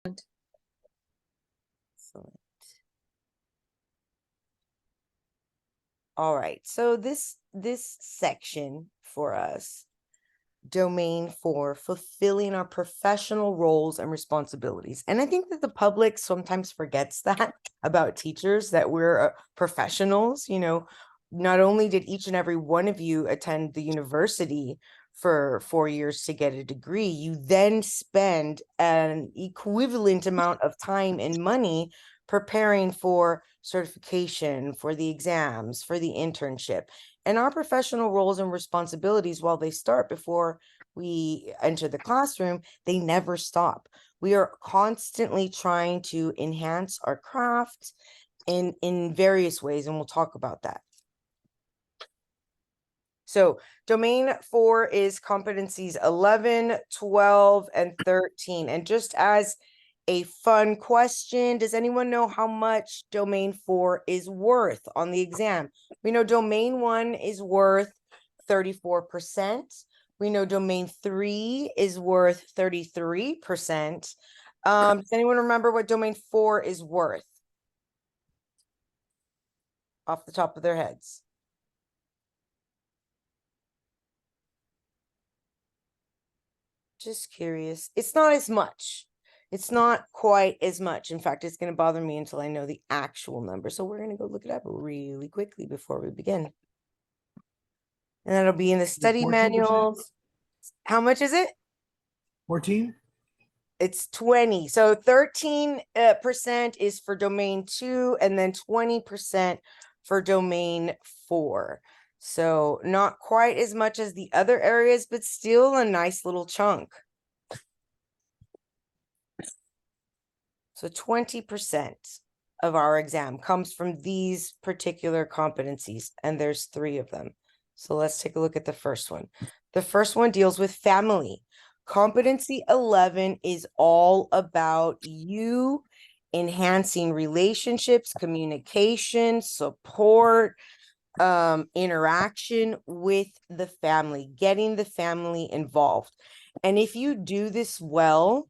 Excellent. All right, so this section for us, domain 4, fulfilling our professional roles and responsibilities. And I think that the public sometimes forgets that about teachers, that we're professionals. You know, not only did each and every one of you attend the university for 4 years to get a degree, you then spend an equivalent amount of time and money preparing for certification, for the exams, for the internship. And our professional roles and responsibilities, while they start before we enter the classroom, they never stop. We are constantly trying to enhance our craft in various ways, and we'll talk about that. So domain 4 is competencies 11, 12, and 13. And just as a fun question, does anyone know how much domain 4 is worth on the exam? We know domain 1 is worth 34%. We know domain 3 is worth 33%. Does anyone remember what domain 4 is worth off the top of their heads? Just curious. It's not as much. It's not quite as much. In fact, it's going to bother me until I know the actual number. So we're going to go look it up really quickly before we begin. And that'll be in the study 14%? manuals. How much is it? 14? It's 20. So 13% is for domain 2 and then 20% for domain 4. So not quite as much as the other areas, but still a nice little chunk. So 20% of our exam comes from these particular competencies, and there's 3 of them. So let's take a look at the first one. The first one deals with family. Competency 11 is all about you enhancing relationships, communication, support, interaction with the family, getting the family involved. And if you do this well,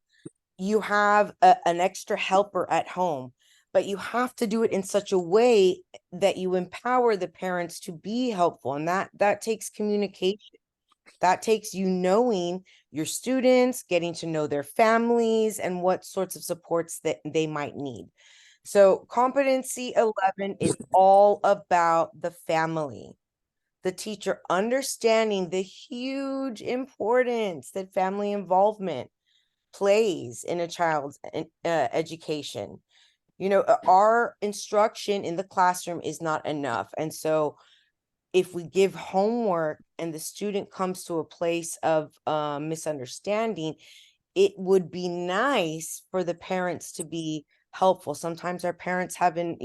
you have an extra helper at home, but you have to do it in such a way that you empower the parents to be helpful. And that takes communication. That takes you knowing your students, getting to know their families, and what sorts of supports that they might need. So competency 11 is all about the family. The teacher understanding the huge importance that family involvement plays in a child's education. You know, our instruction in the classroom is not enough. And so if we give homework and the student comes to a place of misunderstanding, it would be nice for the parents to be helpful. Sometimes our parents haven't,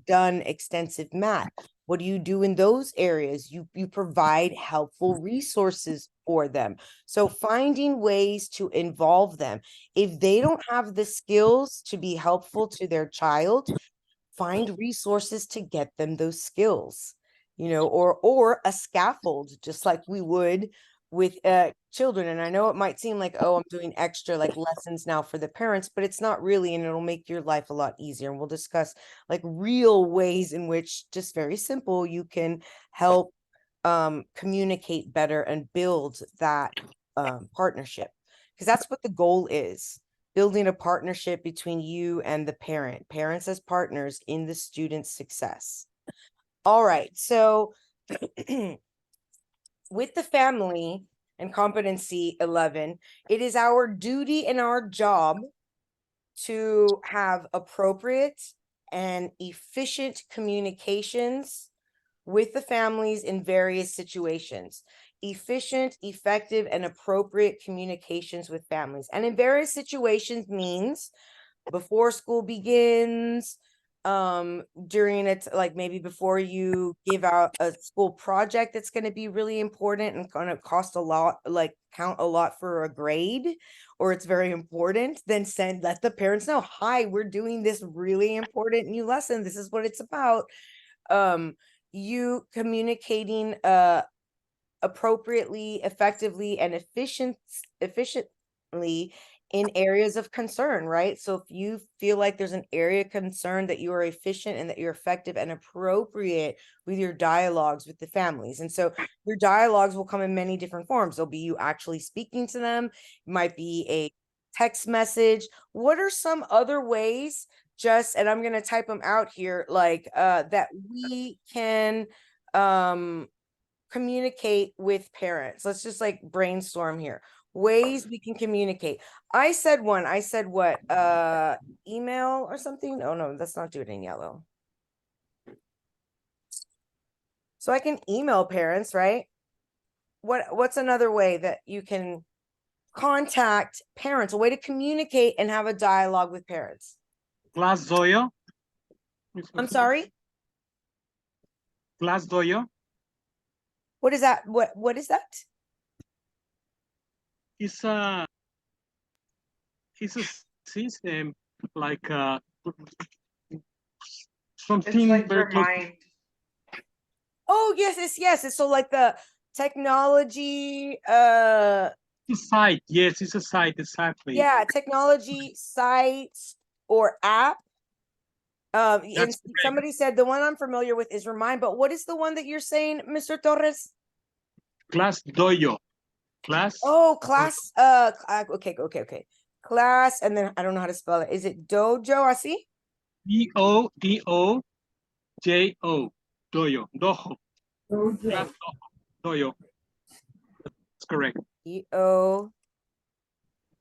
done extensive math. What do you do in those areas? You provide helpful resources for them. So finding ways to involve them. If they don't have the skills to be helpful to their child, find resources to get them those skills, or a scaffold, just like we would with children. And I know it might seem like, oh, I'm doing extra like lessons now for the parents, but it's not really, and it'll make your life a lot easier. And we'll discuss like real ways in which, just very simple, you can help communicate better and build that partnership, because that's what the goal is: building a partnership between you and the parents as partners in the student's success. All right, so with the family and competency 11, it is our duty and our job to have appropriate and efficient communications with the families in various situations. Efficient, effective, and appropriate communications with families. And in various situations means before school begins, during it, like maybe before you give out a school project that's going to be really important and going to cost a lot, like count a lot for a grade, or it's very important, then let the parents know, hi, we're doing this really important new lesson, this is what it's about. You communicating appropriately, effectively, and efficiently in areas of concern, right? So if you feel like there's an area of concern that you are efficient and that you're effective and appropriate with your dialogues with the families. And so your dialogues will come in many different forms. There'll be you actually speaking to them, it might be a text message. What are some other ways, just, and I'm going to type them out here, like that we can communicate with parents? Let's just like brainstorm here. Ways we can communicate. I said one. I said what? Email or something? Oh no, let's not do it in yellow. So I can email parents, right? What's another way that you can contact parents, a way to communicate and have a dialogue with parents? Glass doyo. I'm sorry? Glass doyo. What is that? What is that? It's a system like something like very your close. mind. Oh, yes. It's so like the technology, It's a site. Yes, it's a site. Exactly. yeah, technology sites or app. And That's correct. somebody said the one I'm familiar with is Remind, but what is the one that you're saying, Mr. Torres? Glass doyo. Glass. Oh, class. Okay. Class, and then I don't know how to spell it. Is it dojo? I see. Dojo. Doyo. Dojo. Glass doyo. That's correct. E-O.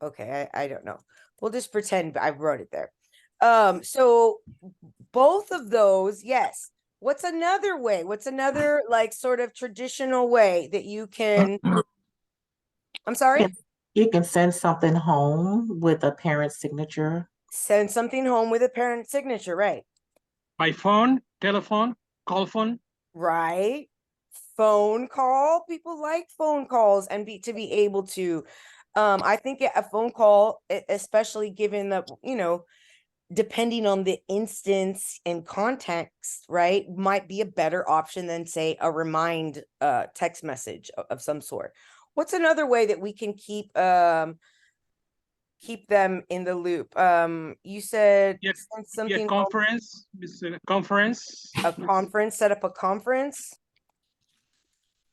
Okay, I don't know. We'll just pretend I wrote it there. So both of those, yes. What's another way? What's another like sort of traditional way that you can, I'm sorry? You can send something home with a parent's signature. Send something home with a parent signature, right? By phone, telephone, call phone. Right. Phone call. People like phone calls and to be able to, I think a phone call, especially given that, depending on the instance and context, right, might be a better option than say a remind text message of some sort. What's another way that we can keep them in the loop? You said send something Conference. Conference. a conference, set up a conference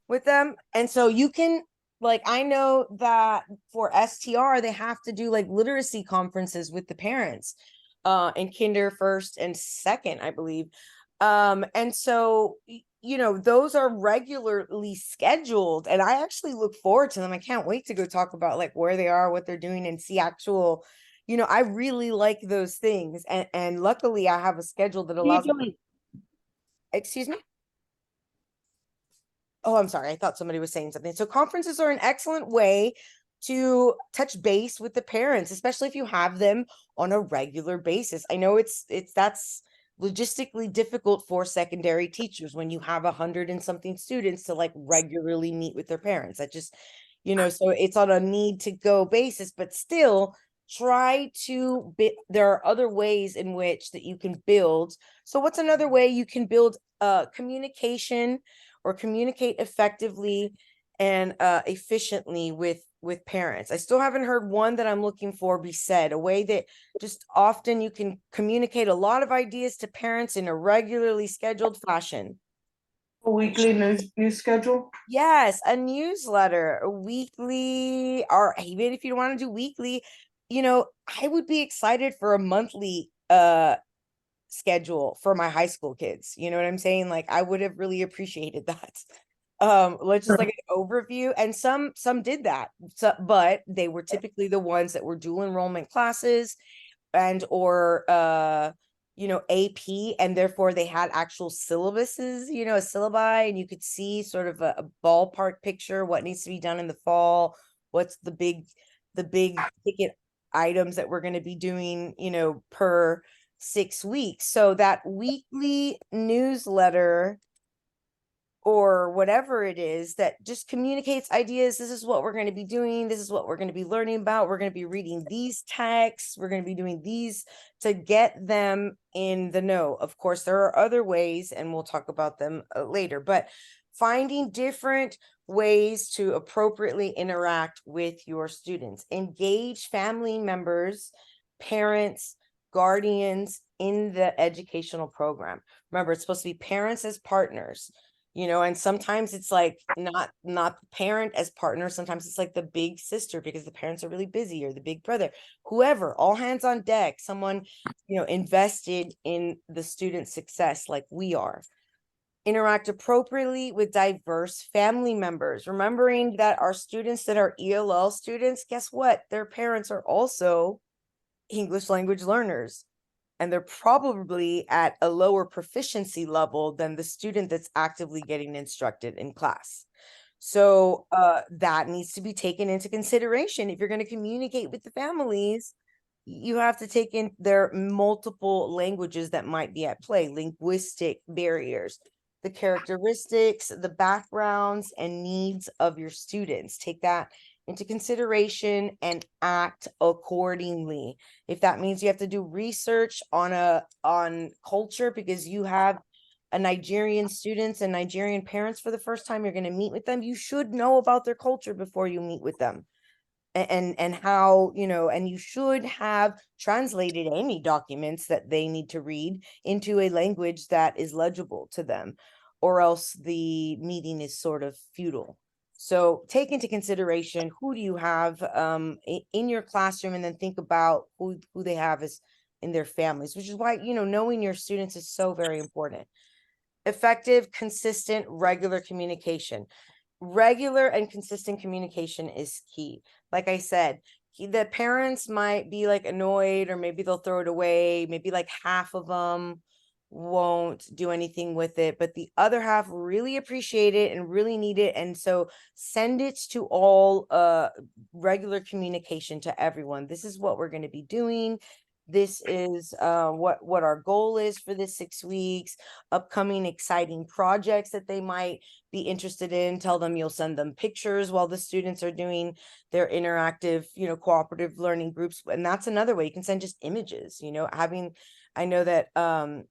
with them. And so you can, like, I know that for STR, they have to do like literacy conferences with the parents in kinder, first and second, I believe. And so, those are regularly scheduled, and I actually look forward to them. I can't wait to go talk about like where they are, what they're doing, and see actual, I really like those things. And luckily I have a schedule that allows me. Excuse me? Oh, I'm sorry. I thought somebody was saying something. So conferences are an excellent way to touch base with the parents, especially if you have them on a regular basis. I know that's logistically difficult for secondary teachers when you have 100 and something students to like regularly meet with their parents. That just, so it's on a need to go basis, but still try to there are other ways in which that you can build. So what's another way you can build communication or communicate effectively and efficiently with parents? I still haven't heard one that I'm looking for be said, a way that just often you can communicate a lot of ideas to parents in a regularly scheduled fashion. A weekly news schedule. Yes, a newsletter, a weekly, or even if you don't want to do weekly, I would be excited for a monthly schedule for my high school kids. You know what I'm saying? Like I would have really appreciated that. Let's just like an overview. And some did that. So, but they were typically the ones that were dual enrollment classes and or AP, and therefore they had actual syllabuses, a syllabi, and you could see sort of a ballpark picture, what needs to be done in the fall, what's the big ticket items that we're going to be doing, per 6 weeks. So that weekly newsletter or whatever it is that just communicates ideas. This is what we're going to be doing. This is what we're going to be learning about. We're going to be reading these texts. We're going to be doing these to get them in the know. Of course, there are other ways, and we'll talk about them later, but finding different ways to appropriately interact with your students. Engage family members, parents, guardians in the educational program. Remember, it's supposed to be parents as partners, and sometimes it's like not the parent as partner. Sometimes it's like the big sister because the parents are really busy, or the big brother, whoever, all hands on deck, someone, invested in the student's success like we are. Interact appropriately with diverse family members, remembering that our students that are ELL students, guess what? Their parents are also English language learners, and they're probably at a lower proficiency level than the student that's actively getting instructed in class. So that needs to be taken into consideration. If you're going to communicate with the families, you have to take in their multiple languages that might be at play, linguistic barriers, the characteristics, the backgrounds, and needs of your students. Take that into consideration and act accordingly. If that means you have to do research on culture because you have a Nigerian students and Nigerian parents for the first time, you're going to meet with them, you should know about their culture before you meet with them. And how, and you should have translated any documents that they need to read into a language that is legible to them, or else the meeting is sort of futile. So take into consideration, who do you have in your classroom, and then think about who they have as in their families, which is why, knowing your students is so very important. Effective, consistent, regular communication. Regular and consistent communication is key. Like I said, the parents might be like annoyed, or maybe they'll throw it away. Maybe like half of them won't do anything with it, but the other half really appreciate it and really need it. And so send it to all regular communication to everyone. This is what we're going to be doing. This is what our goal is for this 6 weeks, upcoming exciting projects that they might be interested in. Tell them you'll send them pictures while the students are doing their interactive, cooperative learning groups. And that's another way you can send just images, I know that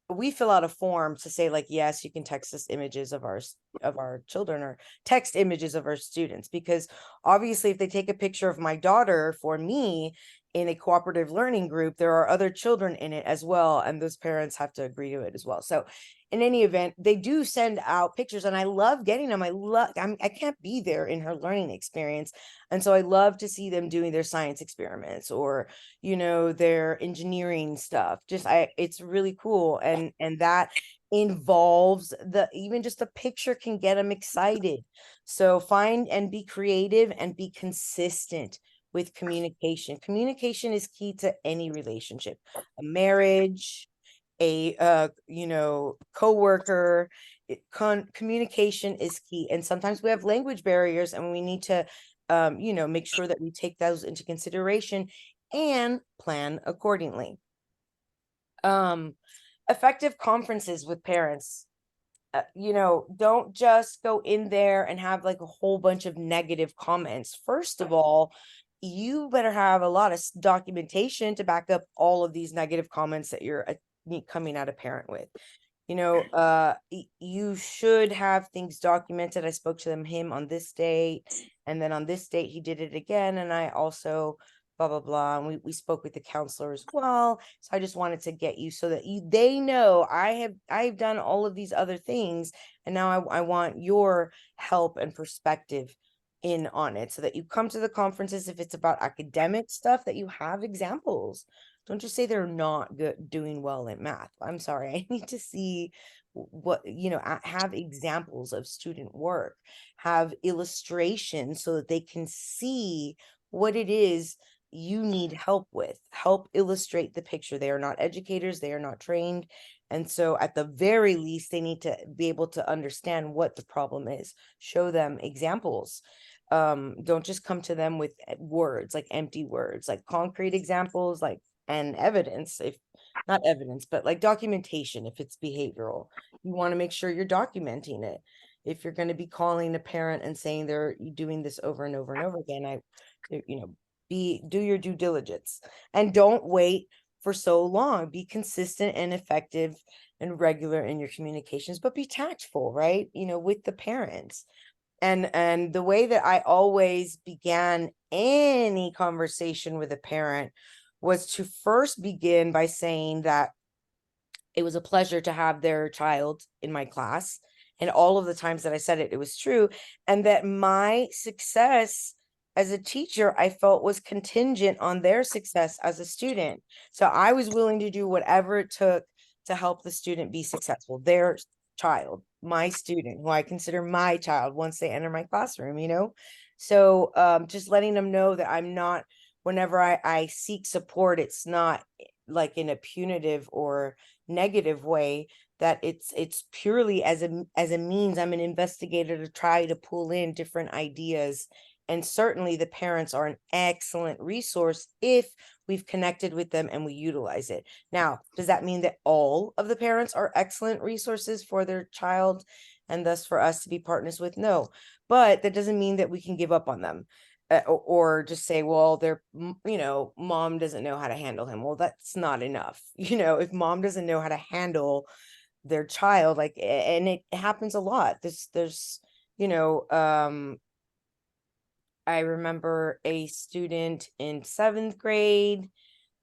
we fill out a form to say like, yes, you can text us images of our children, or text images of our students, because obviously if they take a picture of my daughter for me in a cooperative learning group, there are other children in it as well, and those parents have to agree to it as well. So in any event, they do send out pictures, and I love getting them. I can't be there in her learning experience, and so I love to see them doing their science experiments, or their engineering stuff. It's really cool, and that involves even just a picture can get them excited. So find and be creative and be consistent with communication. Communication is key to any relationship, a marriage, a co-worker. Communication is key, and sometimes we have language barriers, and we need to make sure that we take those into consideration and plan accordingly. Effective conferences with parents. Don't just go in there and have like a whole bunch of negative comments. First of all, you better have a lot of documentation to back up all of these negative comments that you're coming at a parent with. You should have things documented. I spoke to him on this date, and then on this date he did it again, and I also blah blah blah, and we spoke with the counselor as well. So I just wanted to get you so that they know I've done all of these other things, and now I want your help and perspective in on it, so that you come to the conferences, if it's about academic stuff, that you have examples. Don't just say they're not good, doing well in math. I'm sorry. I need to see what, have examples of student work, have illustrations so that they can see what it is you need help with. Help illustrate the picture. They are not educators. They are not trained. And so at the very least, they need to be able to understand what the problem is. Show them examples. Don't just come to them with words, like empty words, like concrete examples, like, and evidence, if not evidence, but like documentation. If it's behavioral, you want to make sure you're documenting it. If you're going to be calling a parent and saying they're doing this over and over and over again, do your due diligence, and don't wait for so long. Be consistent and effective and regular in your communications, but be tactful, right? With the parents. And the way that I always began any conversation with a parent was to first begin by saying that it was a pleasure to have their child in my class. And all of the times that I said it, it was true. And that my success as a teacher, I felt was contingent on their success as a student. So I was willing to do whatever it took to help the student be successful, their child, my student, who I consider my child once they enter my classroom, you know? So just letting them know that I'm not, whenever I seek support, it's not like in a punitive or negative way, that it's purely as a means. I'm an investigator to try to pull in different ideas, and certainly the parents are an excellent resource if we've connected with them and we utilize it. Now, does that mean that all of the parents are excellent resources for their child and thus for us to be partners with? No, but that doesn't mean that we can give up on them. Or just say, well, mom doesn't know how to handle him. Well, that's not enough. If mom doesn't know how to handle their child, like, and it happens a lot. There's, I remember a student in 7th grade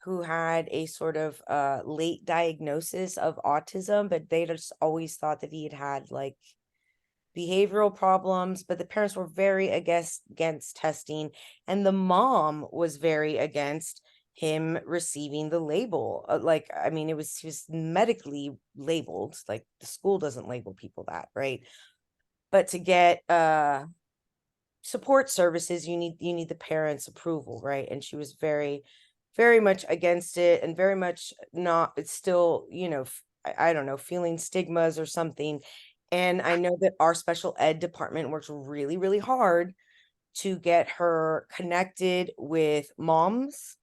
who had a sort of late diagnosis of autism, but they just always thought that he had like behavioral problems, but the parents were very against testing, and the mom was very against him receiving the label. Like, I mean, he was medically labeled, like the school doesn't label people that, right? But to get support services, you need the parents' approval, right? And she was very, very much against it, and very much not, it's still, I don't know, feeling stigmas or something. And I know that our special ed department works really, really hard to get her connected with moms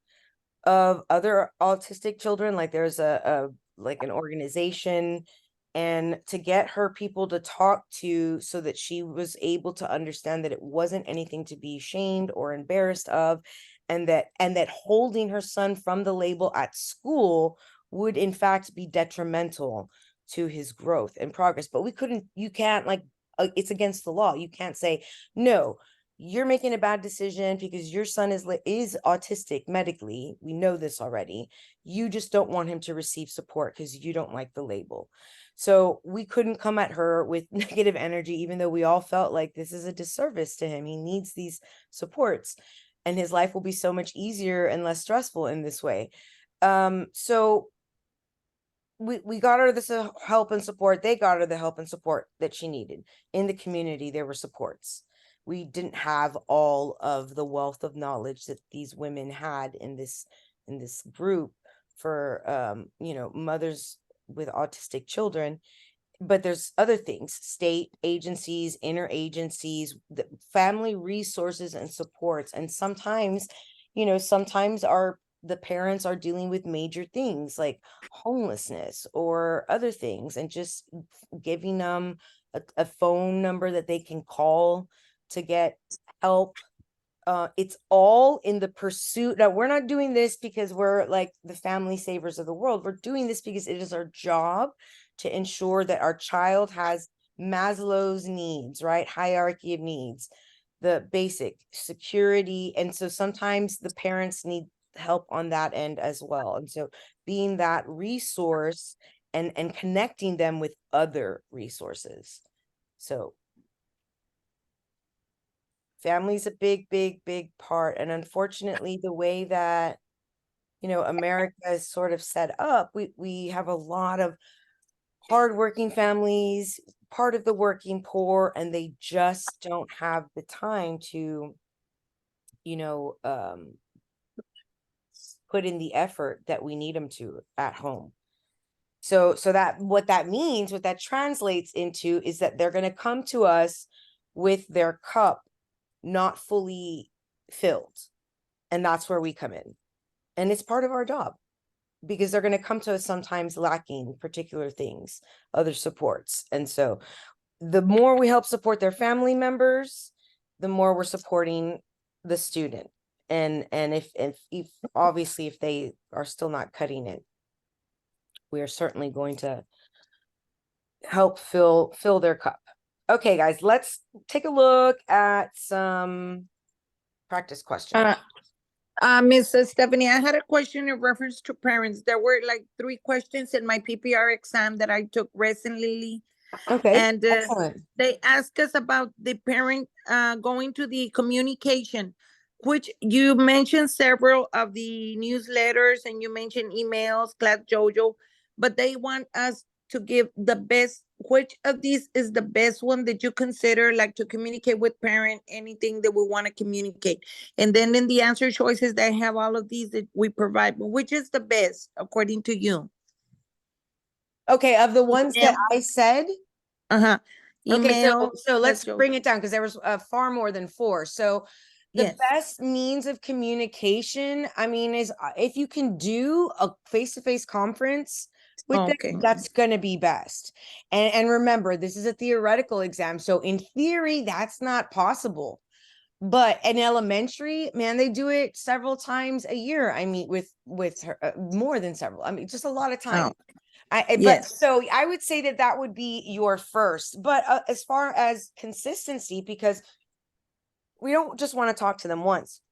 of other autistic children. Like there's a like an organization, and to get her people to talk to, so that she was able to understand that it wasn't anything to be ashamed or embarrassed of, and that holding her son from the label at school would in fact be detrimental to his growth and progress. But you can't, like, it's against the law. You can't say, no, you're making a bad decision because your son is autistic medically. We know this already. You just don't want him to receive support because you don't like the label. So we couldn't come at her with negative energy, even though we all felt like this is a disservice to him. He needs these supports, and his life will be so much easier and less stressful in this way. So we got her this help and support. They got her the help and support that she needed. In the community, there were supports. We didn't have all of the wealth of knowledge that these women had in this group for mothers with autistic children. But there's other things, state agencies, interagencies, the family resources and supports. And sometimes, sometimes the parents are dealing with major things like homelessness or other things, and just giving them a phone number that they can call to get help. It's all in the pursuit. Now, we're not doing this because we're like the family savers of the world. We're doing this because it is our job to ensure that our child has Maslow's needs, right? Hierarchy of needs, the basic security. And so sometimes the parents need help on that end as well. And so being that resource and connecting them with other resources. So family's a big, big, big part. And unfortunately, the way that, America is sort of set up, we have a lot of hardworking families, part of the working poor, and they just don't have the time to, put in the effort that we need them to at home. So that what that translates into is that they're going to come to us with their cup not fully filled. And that's where we come in. And it's part of our job, because they're going to come to us sometimes lacking particular things, other supports. And so the more we help support their family members, the more we're supporting the student. And if obviously, if they are still not cutting it, we are certainly going to help fill their cup. Okay, guys, let's take a look at some practice questions. Mrs. Stephanie, I had a question in reference to parents. There were like 3 questions in my PPR exam that I took recently. Okay, And excellent. they asked us about the parent going to the communication, which you mentioned several of the newsletters and you mentioned emails, Class Jojo, but they want us to give the best. Which of these is the best one that you consider, like to communicate with parent, anything that we want to communicate? And then in the answer choices, they have all of these that we provide, but which is the best according to you? Okay, of the ones that Email. I said, Uh-huh. okay, Email. so let's Class Jojo. bring it down because there was far more than 4. So the Yes. best means of communication, I mean, is if you can do a face-to-face conference with them, Okay. that's going to be best. And remember, this is a theoretical exam, so in theory, that's not possible. But in elementary, man, they do it several times a year. I meet with her more than several. I mean, just a lot of time. But Yes. so I would say that that would be your first. But as far as consistency, because we don't just want to talk to them once,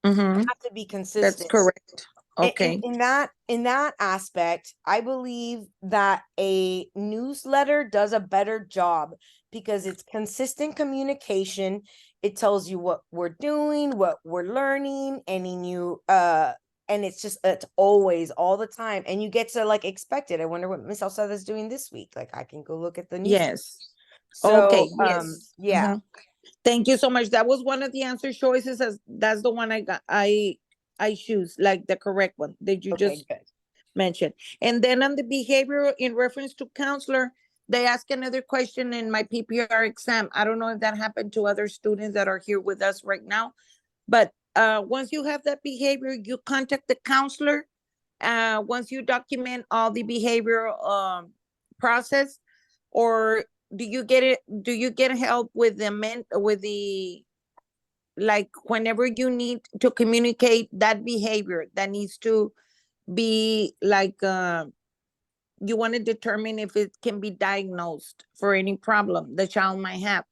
Mm-hmm. have to be That's consistent. correct. In- Okay. in that aspect, I believe that a newsletter does a better job because it's consistent communication. It tells you what we're doing, what we're learning, any new and it's always all the time, and you get to like expect it. I wonder what Miss Sauceda is doing this week. Like I can go look at the news. Yes. So Okay. Yes. yeah. Mhm. Thank you so much. That was one of the answer choices. As that's the one I got. I choose like the correct one that you Okay, just good. mentioned. And then on the behavior in reference to counselor, they ask another question in my PPR exam. I don't know if that happened to other students that are here with us right now, but once you have that behavior, you contact the counselor. Once you document all the behavioral process, or do you get it? Do you get help with the like whenever you need to communicate that behavior that needs to be like you want to determine if it can be diagnosed for any problem the child might have?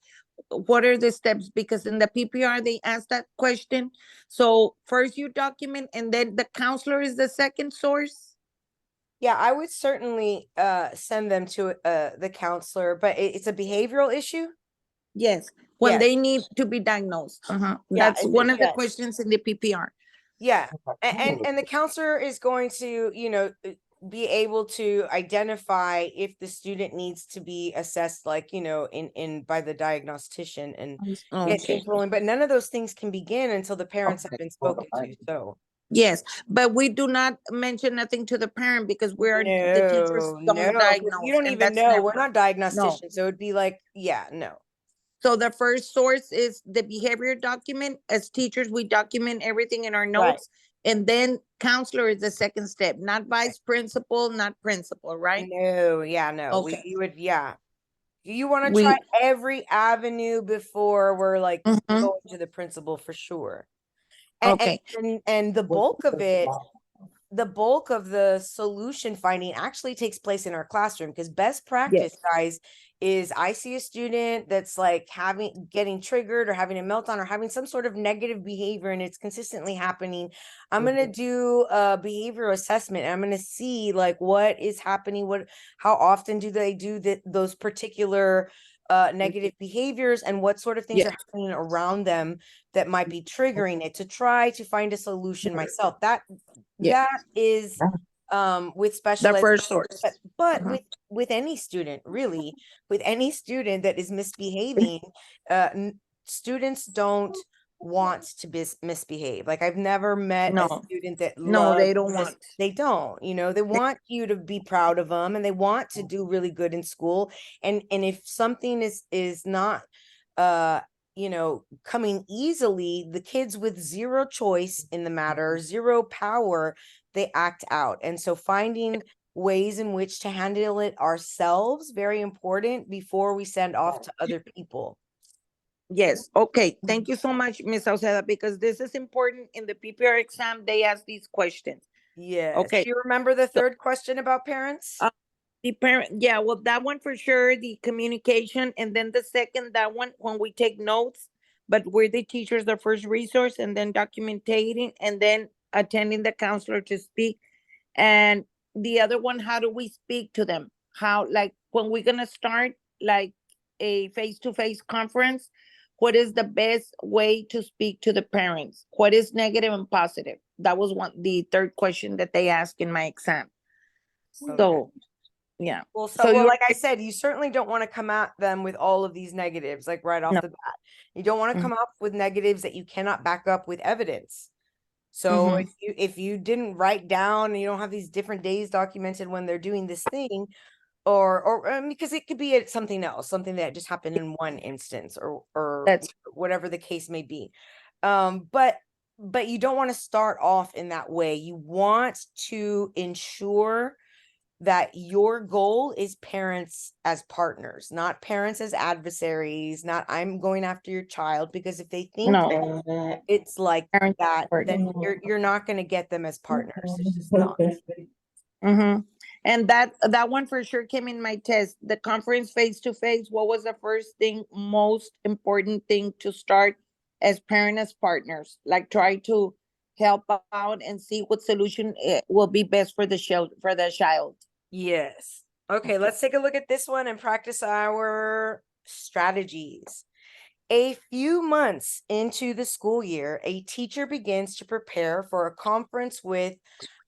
What are the steps? Because in the PPR they ask that question. So first you document and then the counselor is the second source. Yeah, I would certainly send them to the counselor, but it's a behavioral issue. Yes, when Yes. they need to be diagnosed. Yeah, That's one of the yes. questions in the PPR. Yeah. And the counselor is going to, be able to identify if the student needs to be assessed, like, in by the diagnostician and get Okay. things rolling. But none of those things can begin until the parents have been spoken to. So Yes, but we do not mention nothing to the parent because the teachers no, don't 'cause you diagnose, don't and even that's know. We're never not no. diagnosticians. So it'd be like, yeah, no. So the first source is the behavior document. As teachers, we document everything in our Right. notes. And then counselor is the second step, not vice principal, not principal, right? No, yeah, no. Okay. You would, yeah. You want to We try every avenue before we're like Mhm. going to the principal for sure. And, Okay. and the bulk of it, the bulk of the solution finding actually takes place in our classroom, because best practice, Yes. guys, is I see a student that's like getting triggered or having a meltdown or having some sort of negative behavior and it's consistently happening. I'm going to do a behavioral assessment and I'm going to see like what is happening, how often do they do those particular negative behaviors, and what sort of things Yes. are happening around them that might be triggering it, to try to find a solution myself. That Yes. is with special The ed, first source. but Mhm. with any student, really, with any student that is misbehaving, students don't want to misbehave. Like I've never met a No. student that No, they loves don't want. they don't, they want you to be proud of them and they want to do really good in school. And if something is not coming easily, the kids with zero choice in the matter, zero power, they act out. And so finding ways in which to handle it ourselves, very important before we send off to other people. Yes. Okay. Thank you so much, Ms. Sauceda, because this is important. In the PPR exam, they ask these questions. Yes. Okay. Do you remember the So, third question about parents? The parent, yeah, well, that one for sure, the communication, and then the second, that one, when we take notes, but we're the teachers, the first resource, and then documenting, and then attending the counselor to speak. And the other one, how do we speak to them? How, like, when we're gonna start, like, a face-to-face conference, what is the best way to speak to the parents? What is negative and positive? That was the third question that they asked in my exam. So, yeah. Well, So well, you like I said, you certainly don't want to come at them with all of these negatives, like right off No. the bat. You don't want to Mhm. come up with negatives that you cannot back up with evidence. So Mhm. if you didn't write down and you don't have these different days documented when they're doing this thing, or because it could be something else, something that just happened in one instance, or That's whatever the case may be. But you don't want to start off in that way. You want to ensure that your goal is parents as partners, not parents as adversaries, not I'm going after your child, because if they think no it's like parents that, support. then you're not going to get them as partners. It's just not. Mm-hmm. And that one for sure came in my test. The conference face to face. What was the first thing, most important thing to start as parent as partners? Like try to help out and see what solution will be best for the child. Yes. Okay, let's take a look at this one and practice our strategies. A few months into the school year, a teacher begins to prepare for a conference with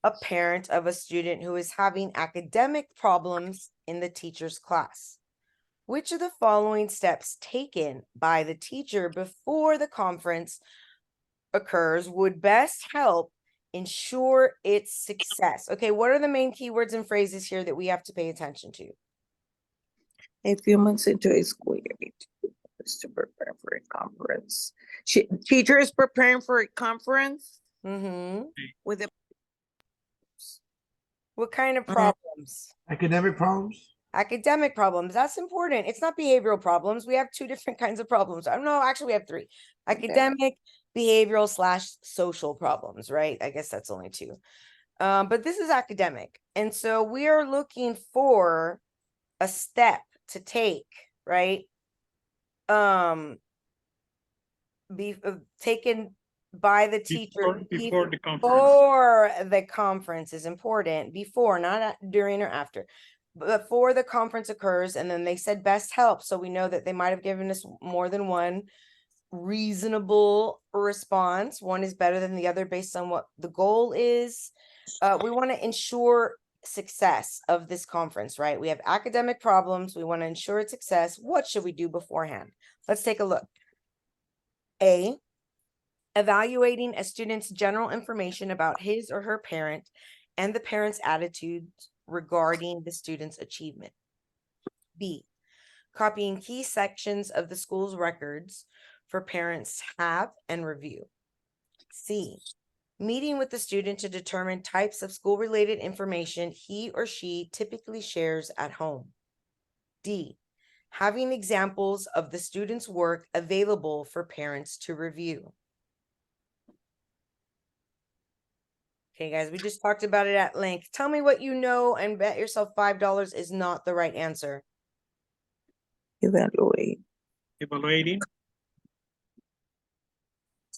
a parent of a student who is having academic problems in the teacher's class. Which of the following steps taken by the teacher before the conference occurs would best help ensure its success? Okay, what are the main keywords and phrases here that we have to pay attention to? A few months into a school year, is to prepare for a conference. Teacher is preparing for a conference Mm-hmm. with a What kind of Mhm. problems? Academic problems? Academic problems. That's important. It's not behavioral problems. We have two different kinds of problems. I don't know. Actually, we have three: academic, behavioral / social problems. Right? I guess that's only two. But this is academic, and so we are looking for a step to take. Right? Be taken by the teacher Before the conference. before the conference is important. Before, not during or after. Before the conference occurs, and then they said best help, so we know that they might have given us more than one reasonable response. One is better than the other based on what the goal is. We want to ensure success of this conference, right? We have academic problems. We want to ensure its success. What should we do beforehand? Let's take a look. A, evaluating a student's general information about his or her parent and the parent's attitudes regarding the student's achievement. B, copying key sections of the school's records for parents to have and review. C, meeting with the student to determine types of school-related information he or she typically shares at home. D, having examples of the student's work available for parents to review. Okay, guys, we just talked about it at length. Tell me what you know and bet yourself $5 is not the right answer. Evaluating.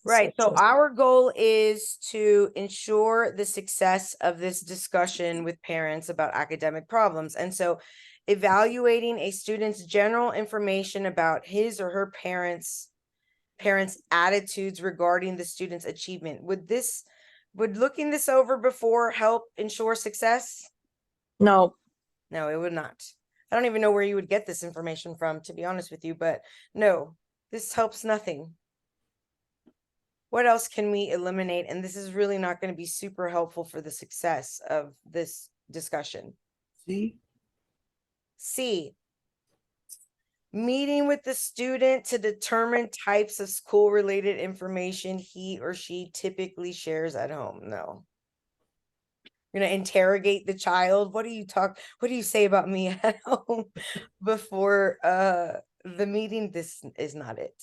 Right. So our goal is to ensure the success of this discussion with parents about academic problems. And so evaluating a student's general information about his or her parents' attitudes regarding the student's achievement. Would looking this over before help ensure success? No, No, it would not. I don't even know where you would get this information from, to be honest with you, but no, this helps nothing. What else can we eliminate? And this is really not going to be super helpful for the success of this discussion. C? C, meeting with the student to determine types of school-related information he or she typically shares at home. No. You're gonna interrogate the child. What do you say about me at home before the meeting? This is not it.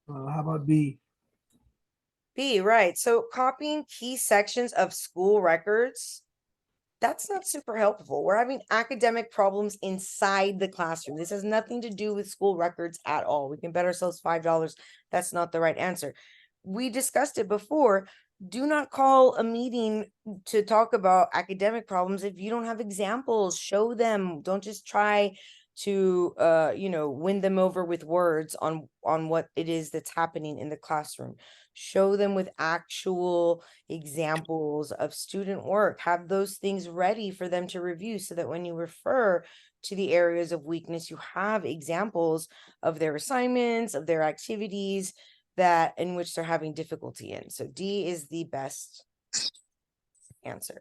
How about B? B, right. So copying key sections of school records, that's not super helpful. We're having academic problems inside the classroom. This has nothing to do with school records at all. We can bet ourselves $5. That's not the right answer. We discussed it before. Do not call a meeting to talk about academic problems if you don't have examples. Show them. Don't just try to win them over with words on what it is that's happening in the classroom. Show them with actual examples of student work. Have those things ready for them to review so that when you refer to the areas of weakness, you have examples of their assignments, of their activities that in which they're having difficulty in. So D is the best answer.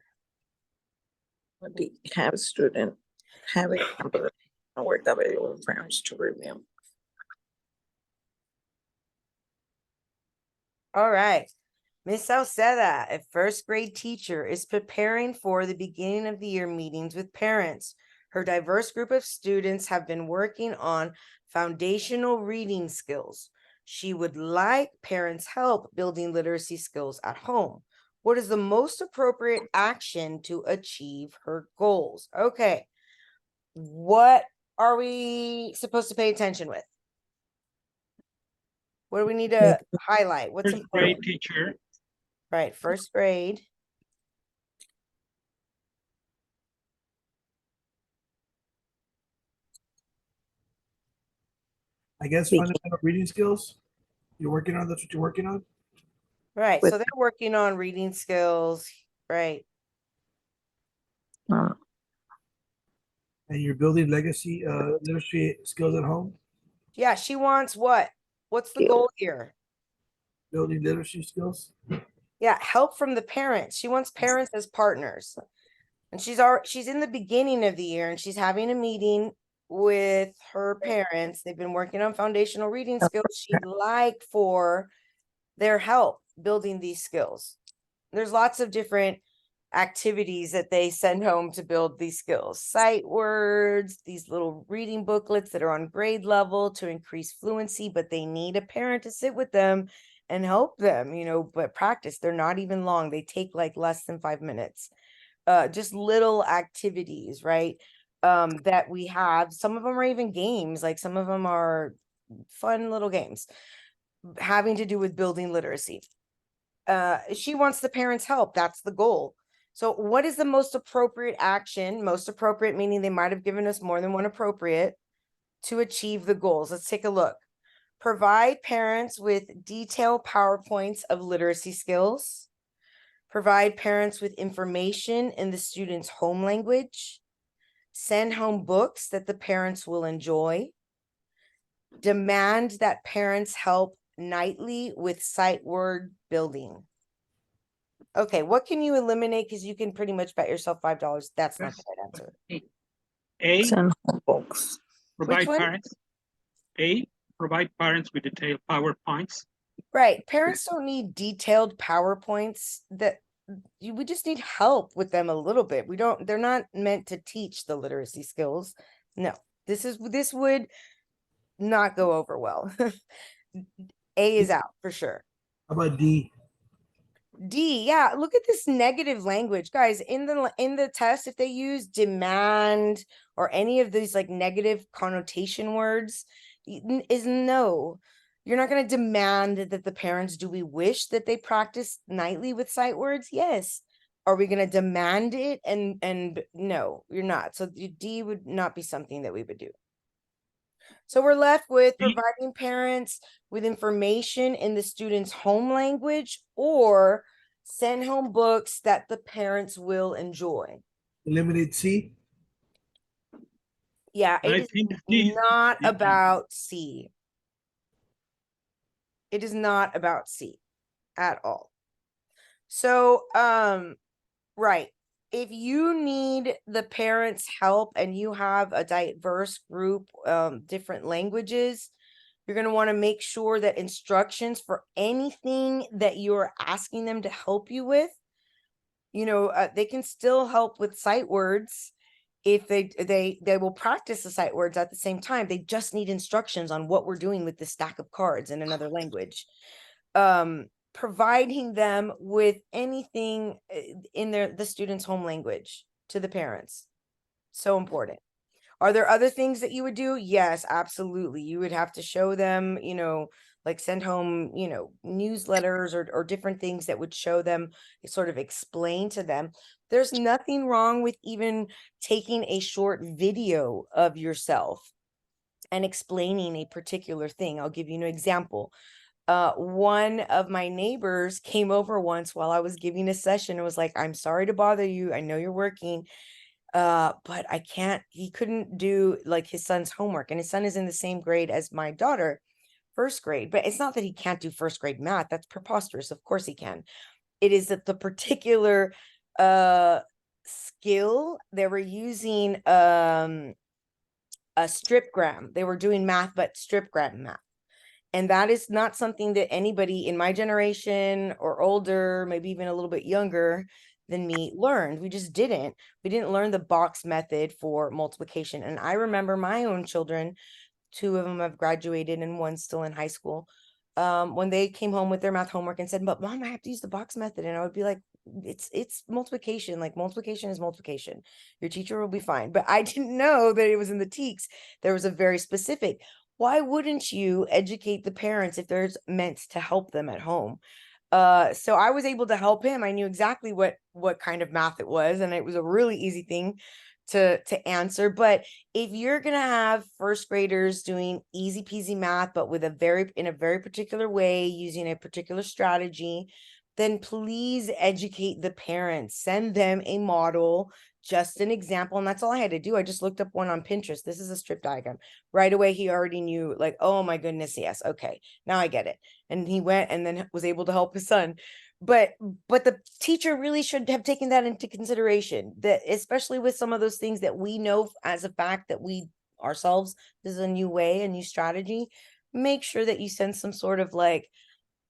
Have a student have example of work available for parents to review. All right. Miss Sauceda, a first grade teacher, is preparing for the beginning of the year meetings with parents. Her diverse group of students have been working on foundational reading skills. She would like parents' help building literacy skills at home. What is the most appropriate action to achieve her goals? Okay. What are we supposed to pay attention with? What do we need to highlight? What's First grade important? teacher. Right, first grade. I guess fundamental reading skills. You're working on, that's what you're working on? Right, With- so they're working on reading skills, right? And you're building legacy, literacy skills at home, Yeah, she wants what? What's the goal here? building literacy skills. Yeah, help from the parents. She wants parents as partners. And she's in the beginning of the year and she's having a meeting with her parents. They've been working on foundational reading skills. She'd like for their help building these skills. There's lots of different activities that they send home to build these skills. Sight words, these little reading booklets that are on grade level to increase fluency, but they need a parent to sit with them and help them, but practice. They're not even long. They take like less than 5 minutes. Just little activities, right? That we have. Some of them are even games, like some of them are fun little games having to do with building literacy. She wants the parents' help. That's the goal. So what is the most appropriate action? Most appropriate meaning they might have given us more than one appropriate to achieve the goals. Let's take a look. Provide parents with detailed PowerPoints of literacy skills. Provide parents with information in the student's home language. Send home books that the parents will enjoy. Demand that parents help nightly with sight word building. Okay, what can you eliminate? Because you can pretty much bet yourself $5. That's not the right answer. A, Send home books. provide one? parents. A, provide parents with detailed PowerPoints. Right. Parents don't need detailed PowerPoints we just need help with them a little bit. They're not meant to teach the literacy skills. No, this would not go over well. A is out for sure. How about D? D, yeah, look at this negative language, guys. In the test, if they use demand or any of these like negative connotation words, is no. You're not going to demand that the parents, do we wish that they practice nightly with sight words? Yes. Are we going to demand it? And no, you're not. So D would not be something that we would do. So we're left with providing parents with information in the student's home language or send home books that the parents will enjoy. Eliminate C. Yeah, it I is think D. not D. about C. It is not about C at all. So, right. If you need the parents' help and you have a diverse group, different languages, you're going to want to make sure that instructions for anything that you're asking them to help you with, they can still help with sight words. If they will practice the sight words at the same time. They just need instructions on what we're doing with the stack of cards in another language. Providing them with anything in the student's home language. to the parents. So important. Are there other things that you would do? Yes, absolutely. You would have to show them, like send home, newsletters or different things that would show them, sort of explain to them. There's nothing wrong with even taking a short video of yourself and explaining a particular thing. I'll give you an example. One of my neighbors came over once while I was giving a session and was like, I'm sorry to bother you. I know you're working. But he couldn't do like his son's homework, and his son is in the same grade as my daughter, first grade. But it's not that he can't do first grade math. That's preposterous. Of course he can. It is that the particular skill they were using a stripgram. They were doing math, but stripgram math. And that is not something that anybody in my generation or older, maybe even a little bit younger than me, learned. We just didn't. We didn't learn the box method for multiplication. And I remember my own children, 2 of them have graduated and one's still in high school. When they came home with their math homework and said, but Mom, I have to use the box method. And I would be like, it's multiplication. Like multiplication is multiplication. Your teacher will be fine. But I didn't know that it was in the TEKS. There was a very specific. Why wouldn't you educate the parents if there's meant to help them at home? So I was able to help him. I knew exactly what kind of math it was, and it was a really easy thing to answer. But if you're gonna have first graders doing easy peasy math, but with in a very particular way, using a particular strategy, then please educate the parents. Send them a model, just an example. And that's all I had to do. I just looked up one on Pinterest. This is a strip diagram. Right away, he already knew, like, oh my goodness, yes, okay, now I get it. And he went and then was able to help his son. But the teacher really should have taken that into consideration, that especially with some of those things that we know as a fact that we ourselves, this is a new way, a new strategy. Make sure that you send some sort of, like,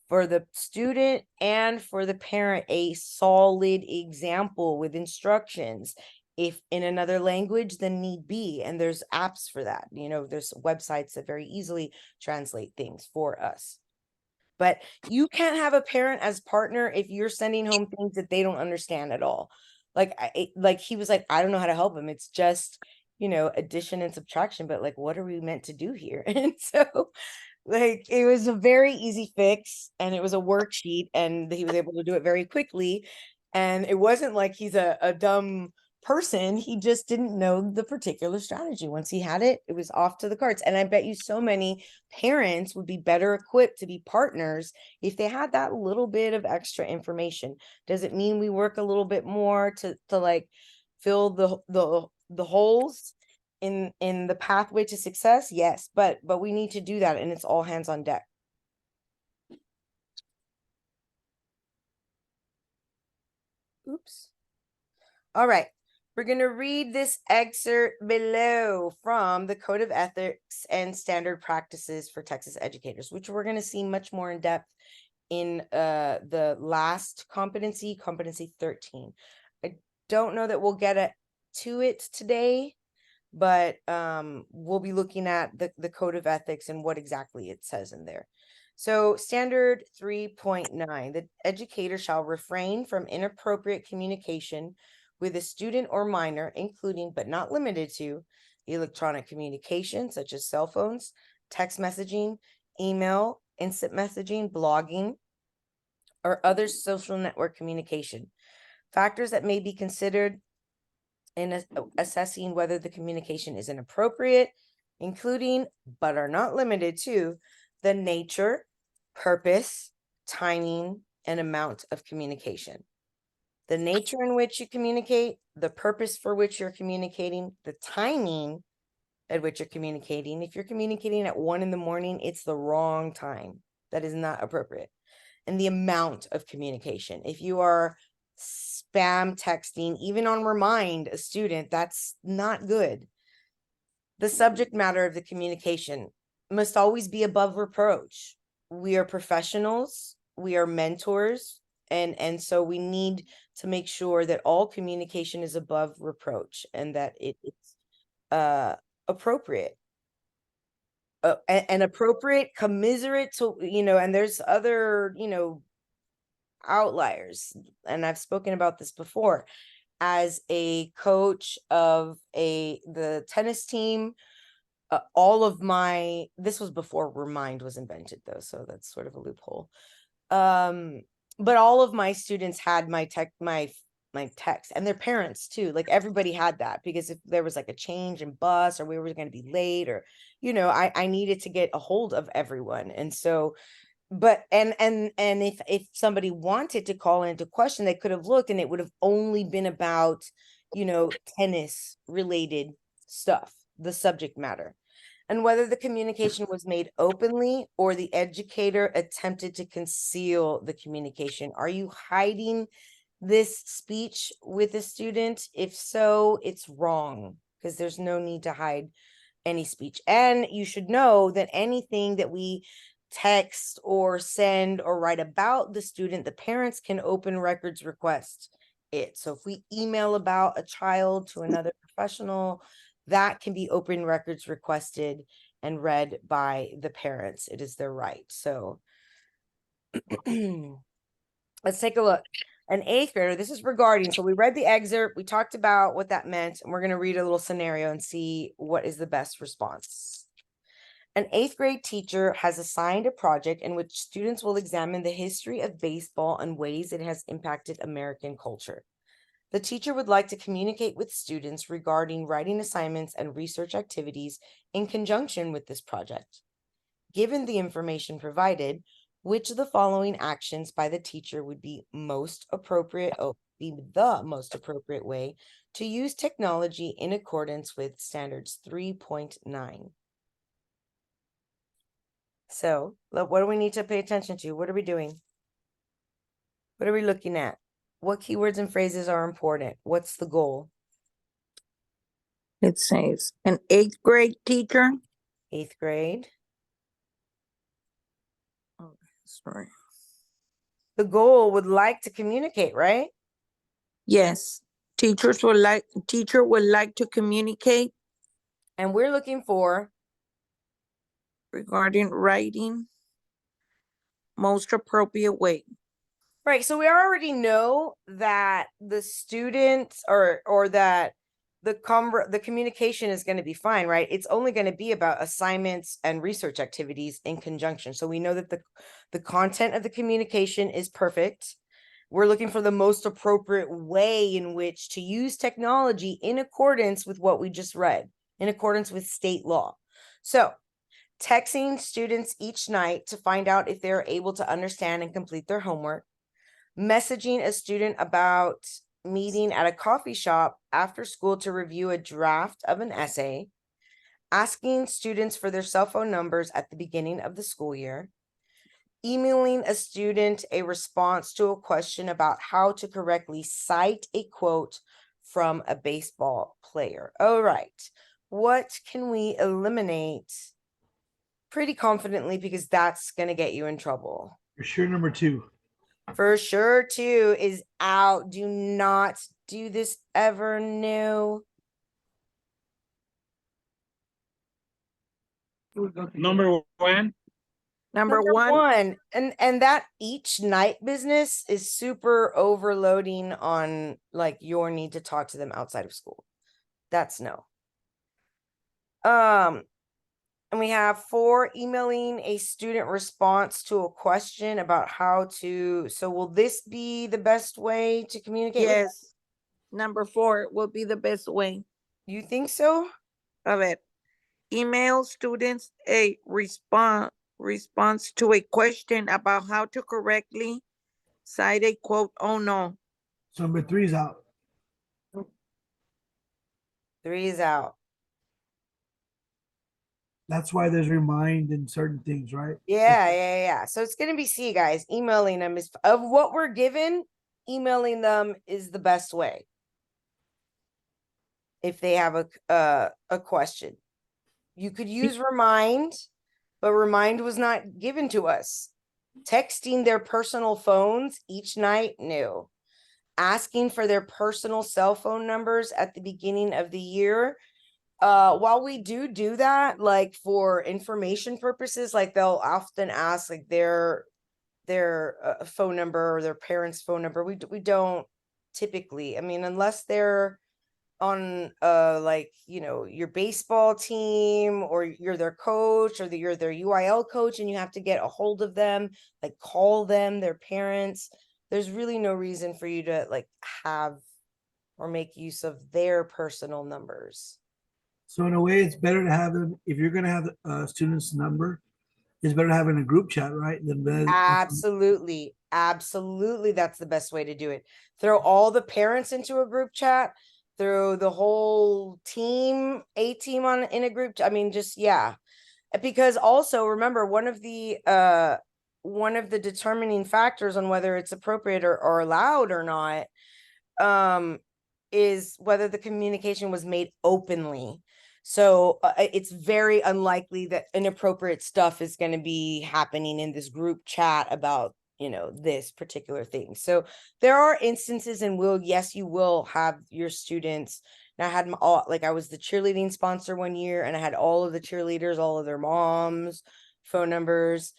for the student and for the parent, a solid example with instructions. If in another language, then need be. And there's apps for that. There's websites that very easily translate things for us. But you can't have a parent as partner if you're sending home things that they don't understand at all. Like he was like, I don't know how to help him. It's just, addition and subtraction, but like, what are we meant to do here? And so, like, it was a very easy fix, and it was a worksheet, and he was able to do it very quickly. And it wasn't like he's a dumb person. He just didn't know the particular strategy. Once he had it, it was off to the cards. And I bet you so many parents would be better equipped to be partners if they had that little bit of extra information. Does it mean we work a little bit more to like fill the holes in the pathway to success? Yes, but we need to do that, and it's all hands on deck. Oops. All right, we're going to read this excerpt below from the Code of Ethics and Standard Practices for Texas Educators, which we're going to see much more in depth in the last competency 13. I don't know that we'll get to it today, but we'll be looking at the Code of Ethics and what exactly it says in there. So standard 3.9, the educator shall refrain from inappropriate communication with a student or minor, including but not limited to electronic communication such as cell phones, text messaging, email, instant messaging, blogging, or other social network communication. Factors that may be considered in assessing whether the communication is inappropriate, including but are not limited to the nature, purpose, timing, and amount of communication. The nature in which you communicate, the purpose for which you're communicating, the timing at which you're communicating. If you're communicating at 1 a.m, it's the wrong time. That is not appropriate. And the amount of communication. If you are spam texting, even on Remind a student, that's not good. The subject matter of the communication must always be above reproach. We are professionals, we are mentors, and so we need to make sure that all communication is above reproach and that it's appropriate. And appropriate, commiserate to, and there's other, outliers, and I've spoken about this before. as a coach of the tennis team. All of my, this was before Remind was invented though, so that's sort of a loophole. But all of my students had my text, and their parents too. Like everybody had that, because if there was like a change in bus, or we were going to be late, or I needed to get a hold of everyone. And so, but and if somebody wanted to call into question, they could have looked, and it would have only been about tennis related stuff, the subject matter, and whether the communication was made openly or the educator attempted to conceal the communication. Are you hiding this speech with the student? If so, it's wrong, because there's no need to hide any speech. And you should know that anything that we text or send or write about the student, the parents can open records request it. So if we email about a child to another professional, that can be open records requested and read by the parents. It is their right. So let's take a look. An 8th grader, this is regarding, so we read the excerpt, we talked about what that meant, and we're going to read a little scenario and see what is the best response. An 8th grade teacher has assigned a project in which students will examine the history of baseball and ways it has impacted American culture. The teacher would like to communicate with students regarding writing assignments and research activities in conjunction with this project. Given the information provided, which of the following actions by the teacher would be the most appropriate way to use technology in accordance with standards 3.9? So, what do we need to pay attention to? What are we doing? What are we looking at? What keywords and phrases are important? What's the goal? It says an 8th grade teacher. 8th grade. Oh, sorry. The goal would like to communicate, right? Yes, teacher would like to communicate And we're looking for regarding writing most appropriate way. right. So we already know that the students or that the communication is going to be fine, right? It's only going to be about assignments and research activities in conjunction. So we know that the content of the communication is perfect. We're looking for the most appropriate way in which to use technology in accordance with what we just read, in accordance with state law. So texting students each night to find out if they're able to understand and complete their homework, messaging a student about meeting at a coffee shop after school to review a draft of an essay, asking students for their cell phone numbers at the beginning of the school year, emailing a student a response to a question about how to correctly cite a quote from a baseball player. All right, what can we eliminate pretty confidently, because that's going to get you in trouble? For sure, number 2. For sure, 2 is out. Do not do this ever. No. Number 1. Number one, and that each night business is super overloading on like your need to talk to them outside of school. That's no. And we have 4, emailing a student response to a question about how to. So will this be the best way to communicate? yes. Number 4 will be the best way. You think so? A ver, email students a response to a question about how to correctly cite a quote. Oh no. So number 3 is out. 3 is out. That's why there's remind and certain things, right? Yeah. So it's gonna be C, guys. Emailing them is of what we're given. Emailing them is the best way if they have a question. You could use remind, but remind was not given to us. Texting their personal phones each night, no. Asking for their personal cell phone numbers at the beginning of the year. While we do that, like for information purposes, like they'll often ask like their phone number or their parents' phone number. We don't typically. I mean, unless they're on like, you know, your baseball team, or you're their coach, or you're their UIL coach, and you have to get a hold of them, like call them, their parents. There's really no reason for you to like have or make use of their personal numbers. So in a way, it's better to have them, if you're gonna have a student's number, it's better to have it in a group chat, right? Absolutely. Absolutely. That's the best way to do it. Throw all the parents into a group chat, throw the whole team, a team on in a group. I mean, just, yeah. Because also remember, one of the determining factors on whether it's appropriate or allowed or not, is whether the communication was made openly. So it's very unlikely that inappropriate stuff is going to be happening in this group chat about, you know, this particular thing. So there are instances, and yes, you will have your students. And I had I was the cheerleading sponsor one year, and I had all of the cheerleaders, all of their moms, phone numbers.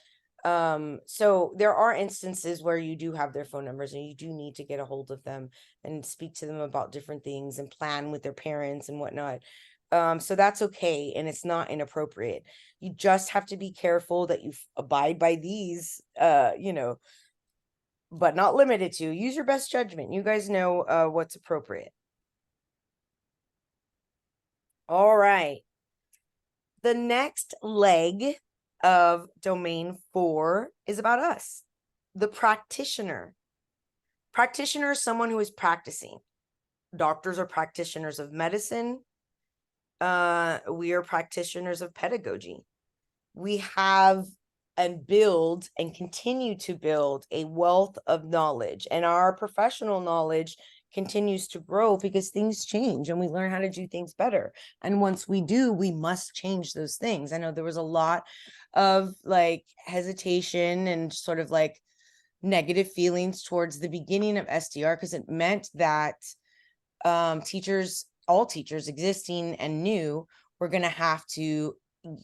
So there are instances where you do have their phone numbers, and you do need to get a hold of them and speak to them about different things and plan with their parents and whatnot. So that's okay, and it's not inappropriate. You just have to be careful that you abide by these, you know, but not limited to. Use your best judgment. You guys know what's appropriate. All right. The next leg of domain 4 is about us, the practitioner. Practitioner is someone who is practicing. Doctors are practitioners of medicine. We are practitioners of pedagogy. We have and build and continue to build a wealth of knowledge, and our professional knowledge continues to grow because things change and we learn how to do things better. And once we do, we must change those things. I know there was a lot of like hesitation and sort of like negative feelings towards the beginning of SDR, because it meant that all teachers existing and new, were going to have to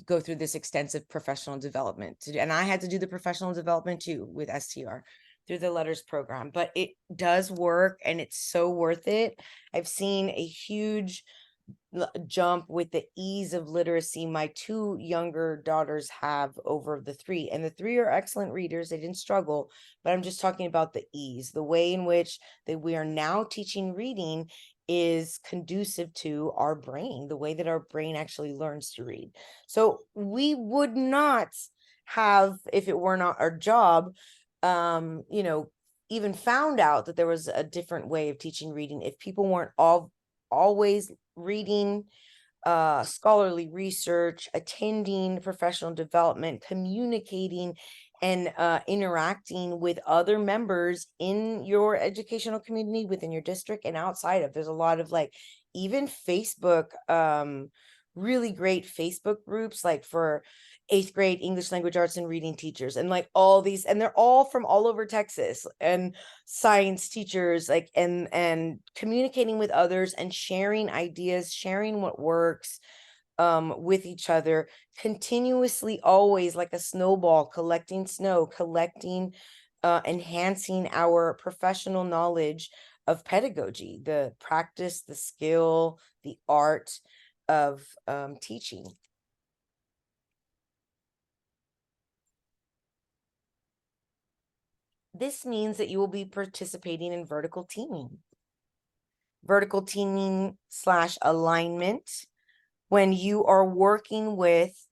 go through this extensive professional development. And I had to do the professional development too with STR through the letters program, but it does work and it's so worth it. I've seen a huge jump with the ease of literacy my 2 younger daughters have over the 3, and the 3 are excellent readers. They didn't struggle, but I'm just talking about the ease, the way in which we are now teaching reading is conducive to our brain, the way that our brain actually learns to read. So we would not have, if it were not our job, you know, even found out that there was a different way of teaching reading, if people weren't always reading scholarly research, attending professional development, communicating, and interacting with other members in your educational community, within your district and outside of. There's a lot of like even Facebook, really great Facebook groups, like for 8th grade English language arts and reading teachers, and like all these, and they're all from all over Texas, and science teachers, like, and communicating with others and sharing ideas, sharing what works with each other continuously, always like a snowball, collecting snow, enhancing our professional knowledge of pedagogy, the practice, the skill, the art of teaching. This means that you will be participating in vertical teaming. Vertical teaming / alignment, when you are working with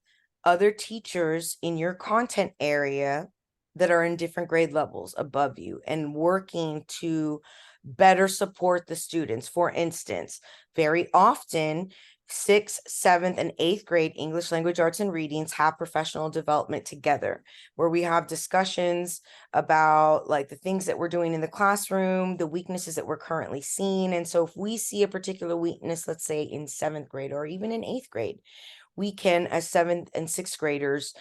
other teachers in your content area that are in different grade levels above you and working to better support the students. For instance, very often 6th, 7th, and 8th grade English language arts and readings have professional development together, where we have discussions about like the things that we're doing in the classroom, the weaknesses that we're currently seeing. And so if we see a particular weakness, let's say in 7th grade or even in 8th grade, we can, as 7th and 6th graders,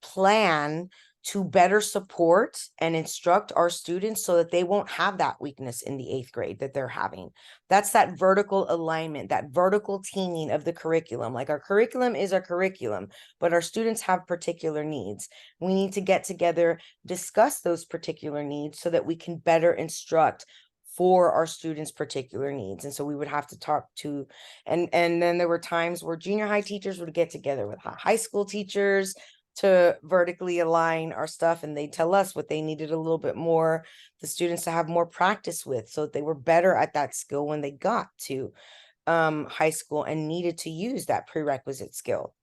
plan to better support and instruct our students so that they won't have that weakness in the 8th grade that they're having. That's that vertical alignment, that vertical teaming of the curriculum. Like our curriculum is our curriculum, but our students have particular needs. We need to get together, discuss those particular needs so that we can better instruct for our students' particular needs. And so we would have to talk to, and then there were times where junior high teachers would get together with high school teachers to vertically align our stuff, and they'd tell us what they needed a little bit more, the students to have more practice with, so that they were better at that skill when they got to high school and needed to use that prerequisite skill.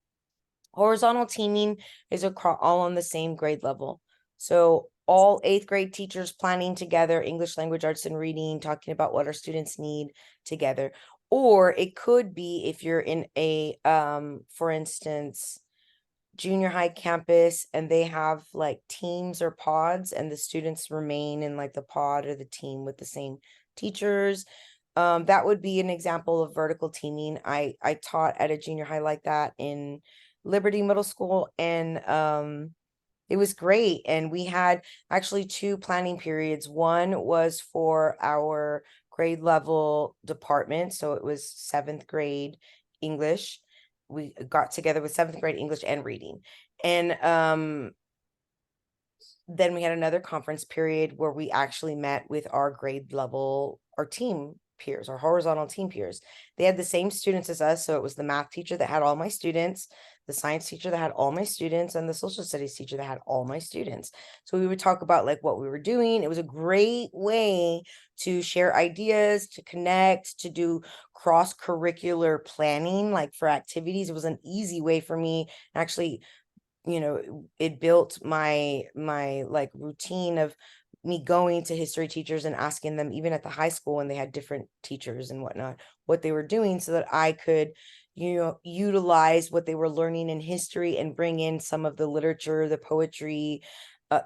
Horizontal teaming is all on the same grade level. So all 8th grade teachers planning together, English language arts and reading, talking about what our students need together. Or it could be if you're in a, for instance, junior high campus and they have like teams or pods, and the students remain in like the pod or the team with the same teachers. That would be an example of vertical teaming. I taught at a junior high like that in Liberty Middle School, and it was great. And we had actually 2 planning periods. One was for our grade level department, so it was 7th grade English. We got together with 7th grade English and reading, and then we had another conference period where we actually met with our grade level, our team peers, our horizontal team peers. They had the same students as us. So it was the math teacher that had all my students, the science teacher that had all my students, and the social studies teacher that had all my students. So we would talk about like what we were doing. It was a great way to share ideas, to connect, to do cross-curricular planning, like for activities. It was an easy way for me actually. It built my like routine of me going to history teachers and asking them, even at the high school when they had different teachers and whatnot, what they were doing, so that I could, utilize what they were learning in history and bring in some of the literature, the poetry,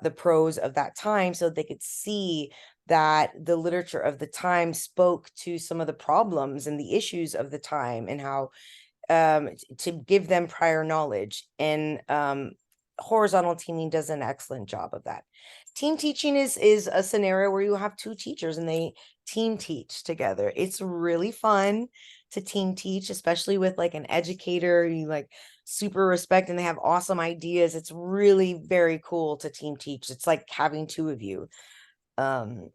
the prose of that time, so they could see that the literature of the time spoke to some of the problems and the issues of the time, and how to give them prior knowledge. And horizontal teaming does an excellent job of that. Team teaching is a scenario where you have 2 teachers and they team teach together. It's really fun to team teach, especially with like an educator you like super respect and they have awesome ideas. It's really very cool to team teach. It's like having 2 of you. And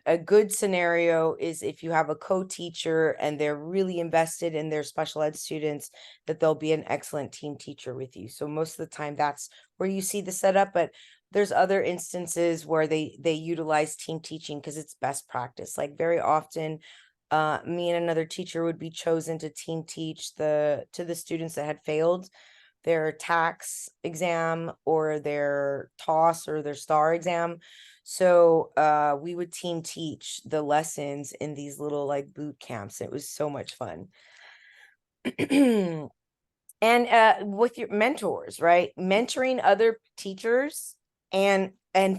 a good scenario is if you have a co-teacher and they're really invested in their special ed students, that they'll be an excellent team teacher with you. So most of the time that's where you see the setup, but there's other instances where they utilize team teaching because it's best practice. Like very often, me and another teacher would be chosen to team teach to the students that had failed their tax exam or their TOS or their STAR exam. So we would team teach the lessons in these little like boot camps. It was so much fun. And with your mentors, right? Mentoring other teachers and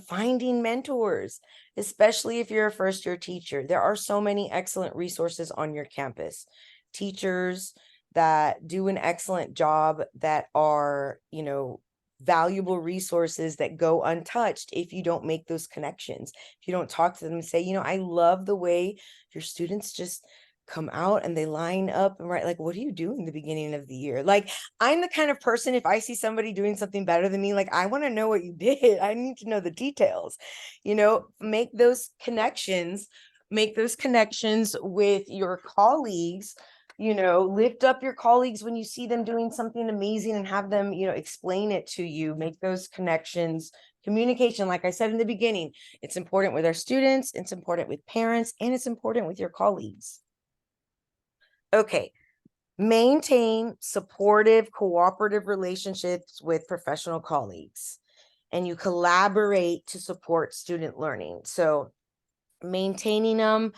finding mentors, especially if you're a first year teacher. There are so many excellent resources on your campus. Teachers that do an excellent job, that are, valuable resources that go untouched if you don't make those connections. If you don't talk to them and say, I love the way your students just come out and they line up and write, like, what do you do in the beginning of the year? Like, I'm the kind of person, if I see somebody doing something better than me, like, I want to know what you did. I need to know the details, make those connections with your colleagues. Lift up your colleagues when you see them doing something amazing and have them, explain it to you, make those connections. Communication, like I said in the beginning, it's important with our students, it's important with parents, and it's important with your colleagues. Okay. Maintain supportive, cooperative relationships with professional colleagues, and you collaborate to support student learning. So maintaining them,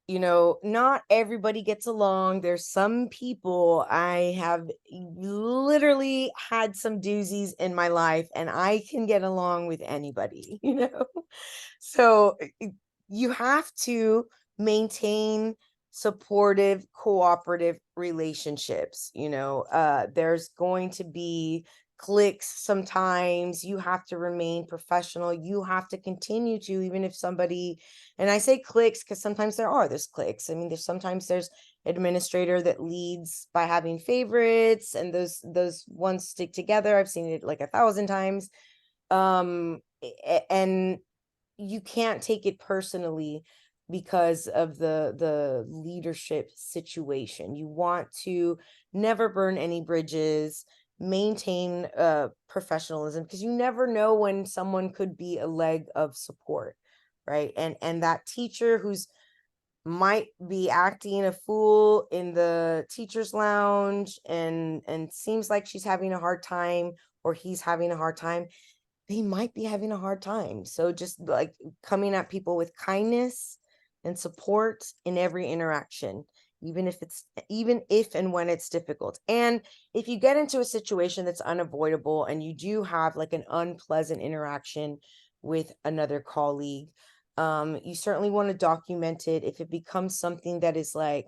not everybody gets along. There's some people, I have literally had some doozies in my life and I can get along with anybody, So you have to maintain supportive, cooperative relationships. There's going to be cliques sometimes. You have to remain professional. You have to continue to, even if somebody, and I say cliques because sometimes there's cliques. I mean, there's administrator that leads by having favorites, and those ones stick together. I've seen it like 1,000 times. And you can't take it personally because of the leadership situation. You want to never burn any bridges, maintain professionalism, because you never know when someone could be a leg of support, right? And that teacher who's might be acting a fool in the teacher's lounge and seems like she's having a hard time, or he's having a hard time, they might be having a hard time. So just like coming at people with kindness and support in every interaction, even if and when it's difficult. And if you get into a situation that's unavoidable and you do have like an unpleasant interaction with another colleague, you certainly want to document it. If it becomes something that is like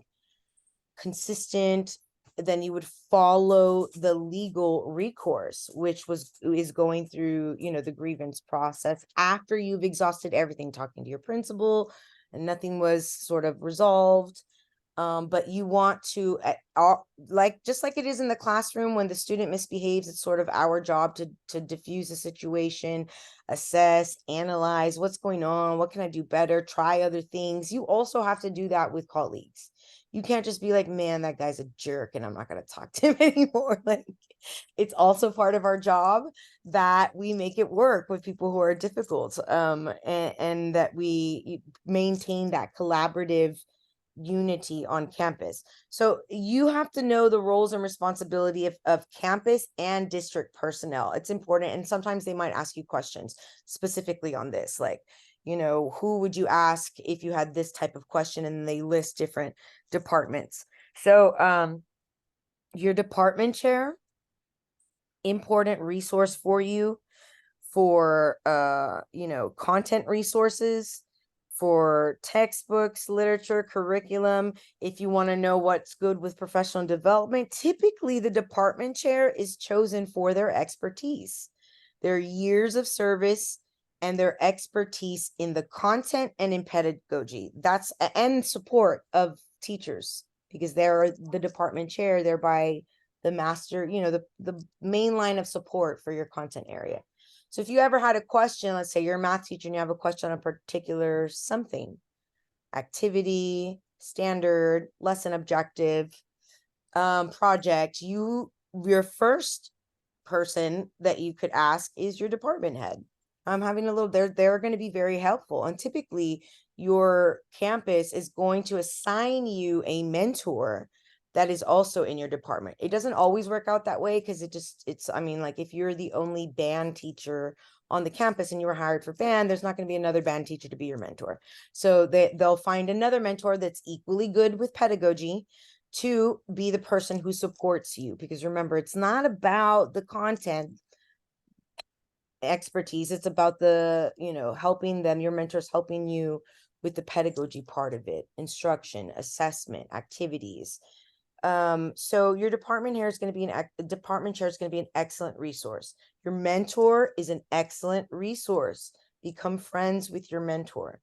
consistent, then you would follow the legal recourse, which is going through, the grievance process after you've exhausted everything, talking to your principal, and nothing was sort of resolved. But you want to, just like it is in the classroom, when the student misbehaves, it's sort of our job to diffuse the situation, assess, analyze what's going on, what can I do better, try other things. You also have to do that with colleagues. You can't just be like, man, that guy's a jerk and I'm not going to talk to him anymore. Like, it's also part of our job that we make it work with people who are difficult, and that we maintain that collaborative unity on campus. So you have to know the roles and responsibility of campus and district personnel. It's important. And sometimes they might ask you questions specifically on this, like, who would you ask if you had this type of question? And they list different departments. So your department chair, important resource for you for content resources, for textbooks, literature, curriculum. If you want to know what's good with professional development, typically the department chair is chosen for their expertise, their years of service, and their expertise in the content and in pedagogy. And support of teachers, because they're the department chair, thereby the master, the main line of support for your content area. So if you ever had a question, let's say you're a math teacher and you have a question on a particular something, activity, standard, lesson objective, project, your first person that you could ask is your department head. I'm having a little, they're going to be very helpful. And typically your campus is going to assign you a mentor that is also in your department. It doesn't always work out that way, because like if you're the only band teacher on the campus and you were hired for band, there's not going to be another band teacher to be your mentor. So they'll find another mentor that's equally good with pedagogy to be the person who supports you. Because remember, it's not about the content expertise, it's about the, helping them, your mentors helping you with the pedagogy part of it, instruction, assessment, activities. So your department chair is going to be an excellent resource. Your mentor is an excellent resource. Become friends with your mentor.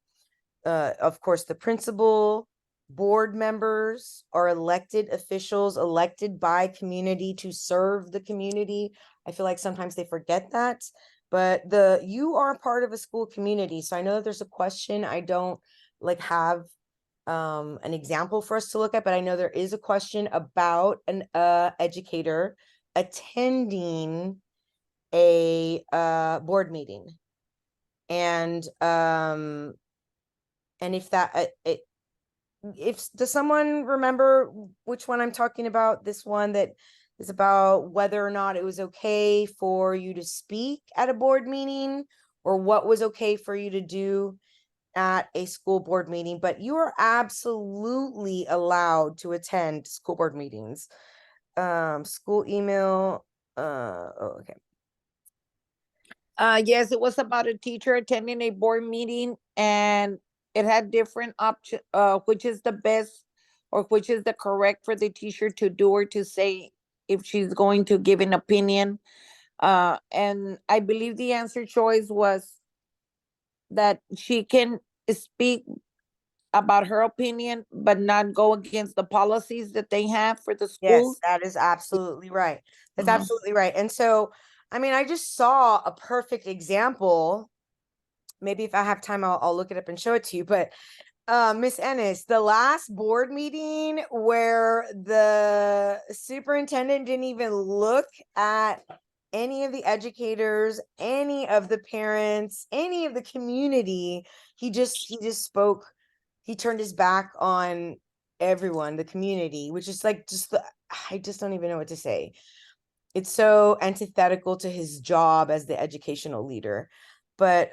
Of course, the principal, board members are elected officials, elected by community to serve the community. I feel like sometimes they forget that, but you are part of a school community. So I know that there's a question. I don't have an example for us to look at, but I know there is a question about an educator attending a board meeting, and if that does someone remember which one I'm talking about? This one that is about whether or not it was okay for you to speak at a board meeting, or what was okay for you to do at a school board meeting. But you are absolutely allowed to attend school board meetings. School email. Okay. Yes, it was about a teacher attending a board meeting, and it had different options, which is the best or which is the correct for the teacher to do or to say if she's going to give an opinion. And I believe the answer choice was that she can speak about her opinion, but not go against the policies that they have for the Yes, schools. that is absolutely right. That's Uh-huh. absolutely right. And so, I mean, I just saw a perfect example maybe if I have time, I'll look it up and show it to you. But Miss Ennis, the last board meeting where the superintendent didn't even look at any of the educators, any of the parents, any of the community, he just spoke, he turned his back on everyone, the community, which is like I just don't even know what to say. It's so antithetical to his job as the educational leader. But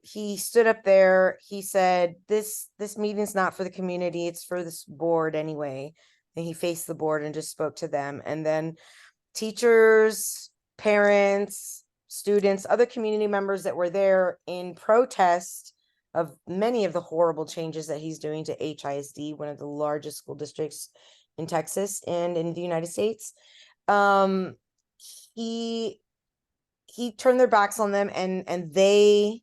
he stood up there, he said, this meeting's not for the community, it's for this board anyway. And he faced the board and just spoke to them. And then teachers, parents, students, other community members that were there in protest of many of the horrible changes that he's doing to HISD, one of the largest school districts in Texas and in the United States. He turned their backs on them, and they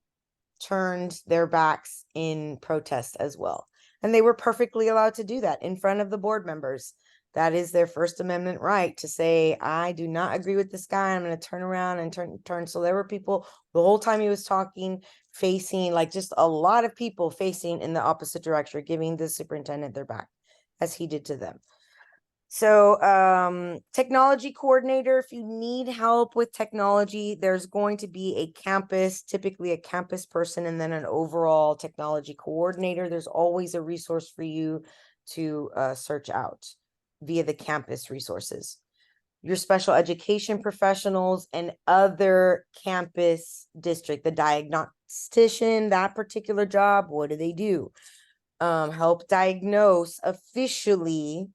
turned their backs in protest as well. And they were perfectly allowed to do that in front of the board members. That is their First Amendment right to say, I do not agree with this guy. I'm going to turn around and turn. So there were people the whole time he was talking, facing, like, just a lot of people facing in the opposite direction, giving the superintendent their back as he did to them. So technology coordinator, if you need help with technology, there's going to be a campus, typically a campus person, and then an overall technology coordinator. There's always a resource for you to search out via the campus resources. Your special education professionals and other campus district, the diagnostician, that particular job, what do they do? Help diagnose officially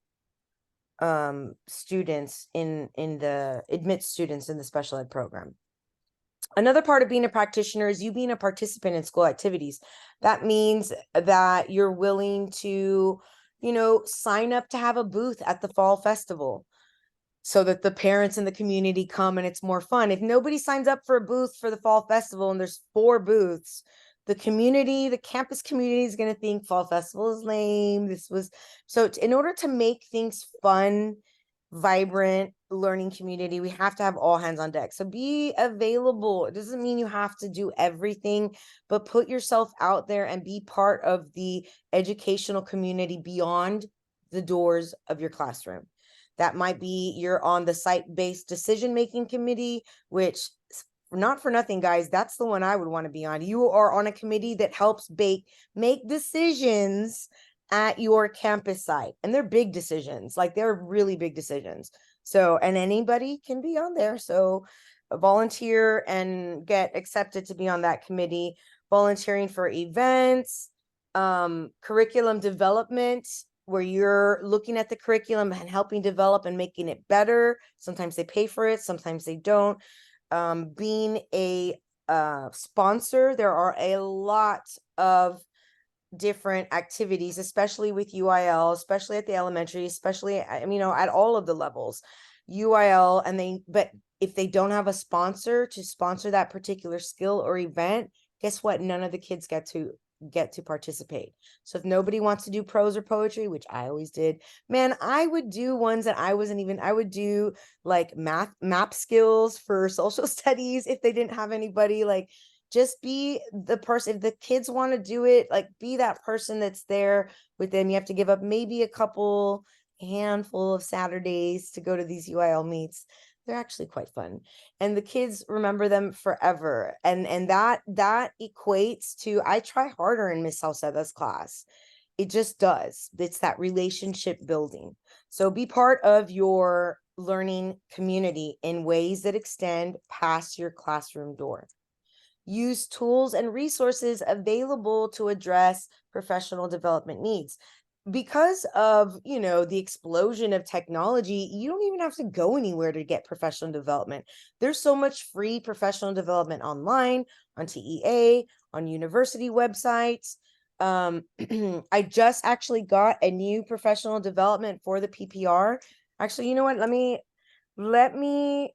students in the admit students in the special ed program. Another part of being a practitioner is you being a participant in school activities. That means that you're willing to, sign up to have a booth at the fall festival so that the parents in the community come and it's more fun. If nobody signs up for a booth for the fall festival and there's 4 booths, the community, the campus community is going to think fall festival is lame. So in order to make things fun, vibrant learning community, we have to have all hands on deck. So be available. It doesn't mean you have to do everything, but put yourself out there and be part of the educational community beyond the doors of your classroom. That might be you're on the site-based decision-making committee, which, not for nothing, guys, that's the one I would want to be on. You are on a committee that helps make decisions at your campus site. And they're big decisions, like they're really big decisions. So, and anybody can be on there. So volunteer and get accepted to be on that committee. Volunteering for events, curriculum development, where you're looking at the curriculum and helping develop and making it better. Sometimes they pay for it, sometimes they don't. Being a sponsor, there are a lot of different activities, especially with UIL, especially at the elementary, especially, at all of the levels. UIL, but if they don't have a sponsor to sponsor that particular skill or event, guess what? None of the kids get to participate. So if nobody wants to do prose or poetry, which I always did, man, I would do ones that I would do like map skills for social studies if they didn't have anybody. Like, just be the person. If the kids want to do it, like, be that person that's there with them. You have to give up maybe a handful of Saturdays to go to these UIL meets. They're actually quite fun, and the kids remember them forever. And that equates to, I try harder in Miss Sauceda's class. It just does. It's that relationship building. So be part of your learning community in ways that extend past your classroom door. Use tools and resources available to address professional development needs. Because of, the explosion of technology, you don't even have to go anywhere to get professional development. There's so much free professional development online, on TEA, on university websites. I just actually got a new professional development for the PPR. Actually, you know what? Let me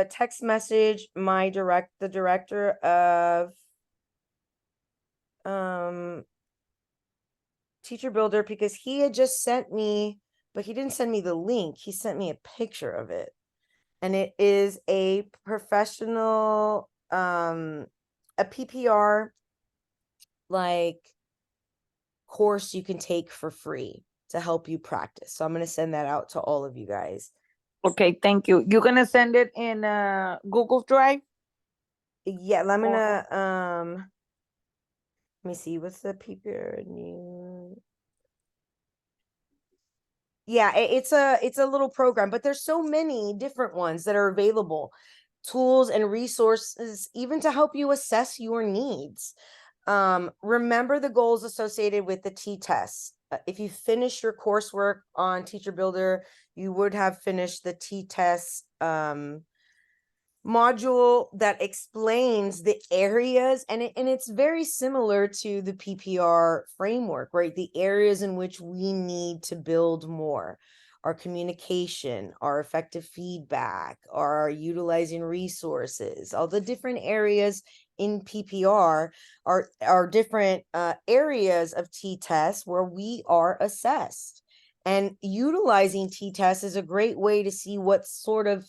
text message the director of Teacher Builder, because he had just sent me, but he didn't send me the link. He sent me a picture of it, and it is a professional a PPR like course you can take for free to help you practice. So I'm going to send that out to all of you guys. Okay, thank you. You're gonna send it in Google Drive? Yeah, I'm gonna let me see, what's the PPR new? Yeah, it's a little program, but there's so many different ones that are available, tools and resources, even to help you assess your needs. Remember the goals associated with the T-tests. If you finish your coursework on Teacher Builder, you would have finished the T-test module that explains the areas, and it's very similar to the PPR framework, right? The areas in which we need to build more: our communication, our effective feedback, our utilizing resources. All the different areas in PPR are different areas of T-tests where we are assessed. And utilizing T-tests is a great way to see what sort of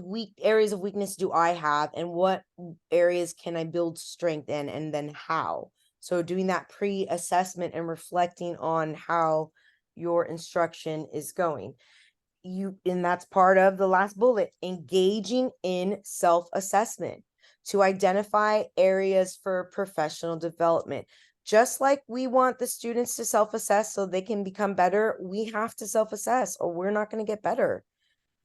weak areas of weakness do I have, and what areas can I build strength in, and then how. So doing that pre-assessment and reflecting on how your instruction is going. And that's part of the last bullet, engaging in self-assessment to identify areas for professional development. Just like we want the students to self-assess so they can become better, we have to self-assess or we're not going to get better.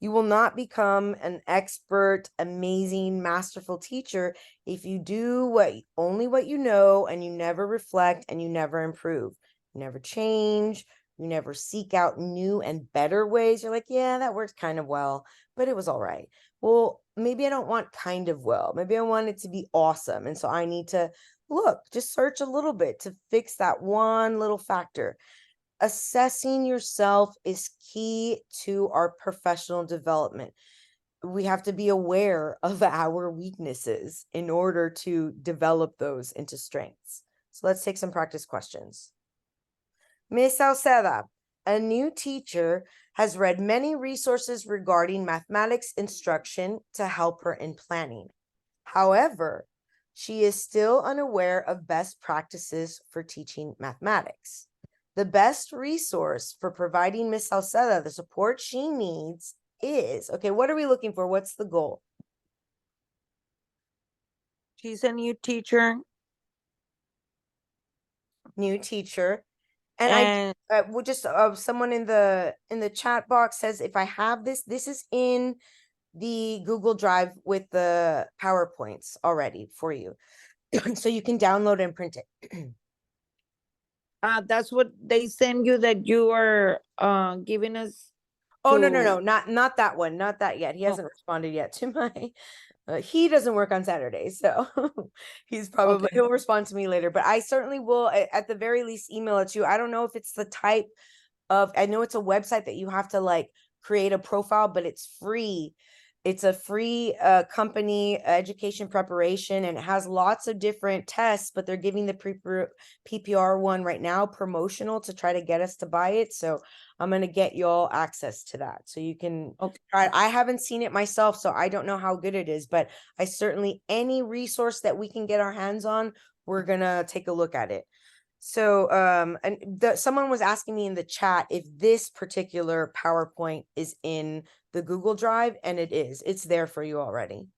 You will not become an expert, amazing, masterful teacher if you do only what you know, and you never reflect and you never improve. You never change. You never seek out new and better ways. You're like, yeah, that works kind of well, but it was all right. Well, maybe I don't want kind of well. Maybe I want it to be awesome. And so I need to just search a little bit to fix that one little factor. Assessing yourself is key to our professional development. We have to be aware of our weaknesses in order to develop those into strengths. So let's take some practice questions. Miss Sauceda, a new teacher, has read many resources regarding mathematics instruction to help her in planning. However, she is still unaware of best practices for teaching mathematics. The best resource for providing Miss Sauceda the support she needs is, okay, what are we looking for? What's the goal? She's a new teacher. New teacher. And And I would just, someone in the chat box says, if I have this is in the Google Drive with the PowerPoints already for you. So you can download and print it. that's what they send you, that you are giving us. Oh, no, to- not that one, not that yet. He Oh. hasn't responded yet to my, he doesn't work on Saturdays, so he's probably, Okay. he'll respond to me later, but I certainly will, at the very least, email it to you. I don't know if it's the type of, I know it's a website that you have to like create a profile, but it's free. It's a free company education preparation, and it has lots of different tests, but they're giving the PPR one right now promotional to try to get us to buy it. So I'm going to get y'all access to that. So you can try it. I haven't seen it myself, so I don't know how good it is, but I certainly, any resource that we can get our hands on, we're going to take a look at it. So, and someone was asking me in the chat if this particular PowerPoint is in the Google Drive, and it is. It's there for you already.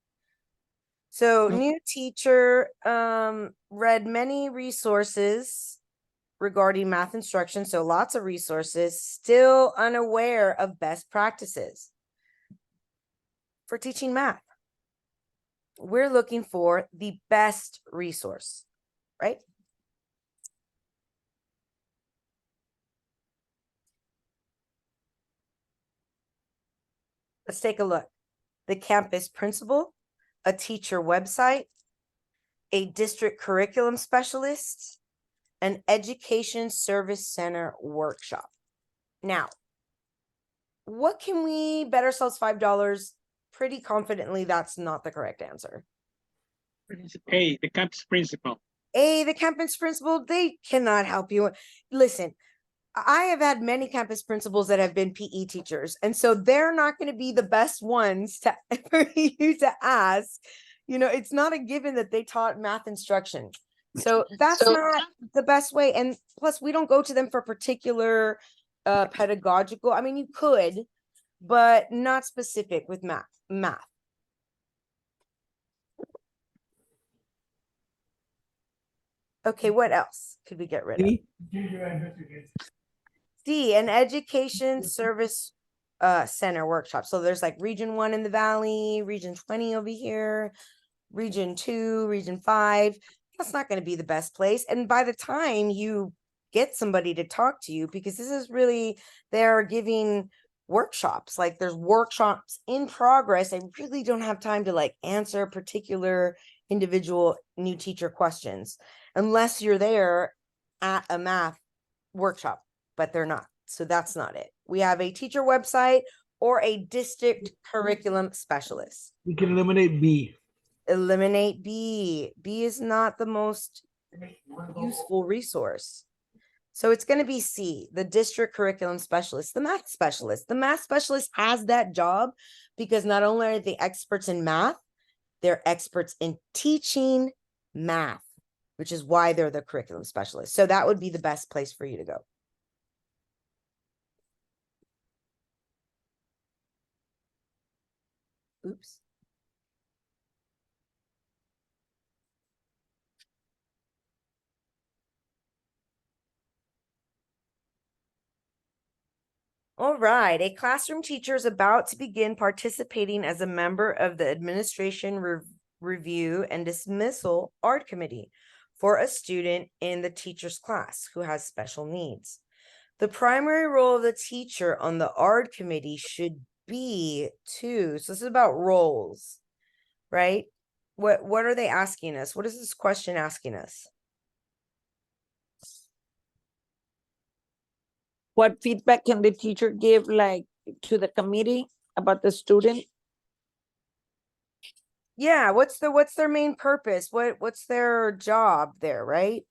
So, new teacher read many resources regarding math instruction, so lots of resources, still unaware of best practices for teaching math. We're looking for the best resource, right? Let's take a look. The campus principal, a teacher website, a district curriculum specialist, an education service center workshop. Now, what can we bet ourselves $5? Pretty confidently, that's not the correct answer. A, the campus principal. The campus principal, they cannot help you. Listen, I have had many campus principals that have been PE teachers, and so they're not going to be the best ones to for you to ask. You know, it's not a given that they taught math instruction. So that's not the best way. And plus, we don't go to them for particular pedagogical. I mean, you could, but not specific with math. Okay, what else could we get rid of? D, an education service center workshop. So there's like region 1 in the valley, region 20 over here, region 2, region 5. That's not going to be the best place. And by the time you get somebody to talk to you, because this is really, they're giving workshops, like there's workshops in progress. I really don't have time to like answer particular individual new teacher questions unless you're there at a math workshop, but they're not. So that's not it. We have a teacher website or a district curriculum specialist. We can eliminate B. Eliminate B. B is not the most useful resource. So it's going to be C, the district curriculum specialist, the math specialist. The math specialist has that job because not only are they experts in math, they're experts in teaching math, which is why they're the curriculum specialist. So that would be the best place for you to go. Oops. All right, a classroom teacher is about to begin participating as a member of the administration review and dismissal art committee for a student in the teacher's class who has special needs. The primary role of the teacher on the art committee should be to, so this is about roles, right? What are they asking us? What is this question asking us? What feedback can the teacher give like to the committee about the student? Yeah, what's their main purpose? What's their job there, right?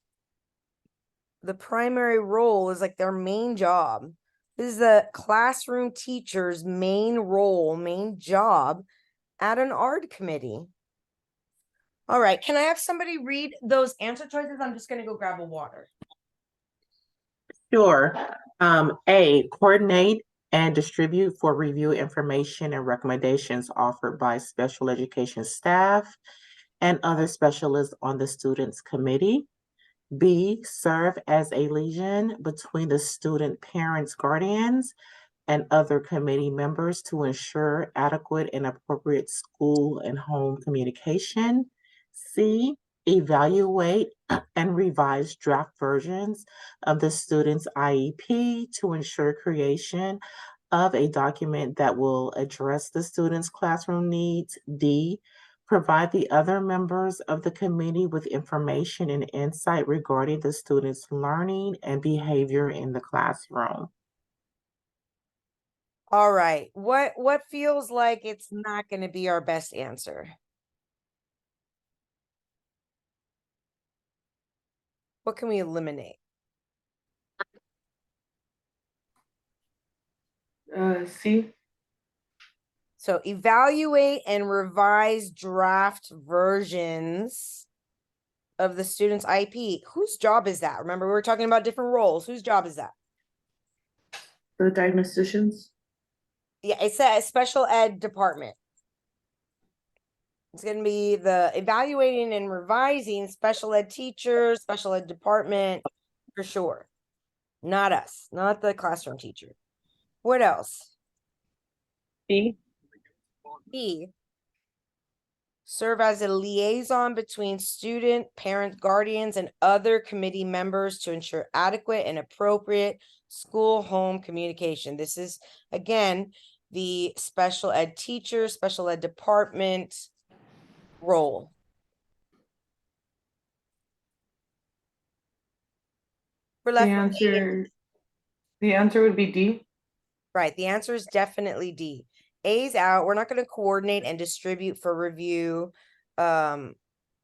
The primary role is like their main job. This is the classroom teacher's main role, main job at an art committee. All right, can I have somebody read those answer choices? I'm just gonna go grab a water. Sure. A, coordinate and distribute for review information and recommendations offered by special education staff and other specialists on the students committee. B, serve as a liaison between the student parents, guardians, and other committee members to ensure adequate and appropriate school and home communication. C, evaluate and revise draft versions of the student's IEP to ensure creation of a document that will address the student's classroom needs. D, provide the other members of the committee with information and insight regarding the student's learning and behavior in the classroom. All right, what feels like it's not going to be our best answer? What can we eliminate? C. So evaluate and revise draft versions of the student's IEP. Whose job is that? Remember, we were talking about different roles. Whose job is that? The diagnosticians. Yeah, it's a special ed department. It's going to be the evaluating and revising special ed teachers, special ed department, for sure. Not us, not the classroom teacher. What else? B. B, serve as a liaison between student, parent, guardians, and other committee members to ensure adequate and appropriate school-home communication. This is, again, the special ed teacher, special ed department role. We're The left with A. answer would be D. Right, the answer is definitely D. A's out. We're not going to coordinate and distribute for review and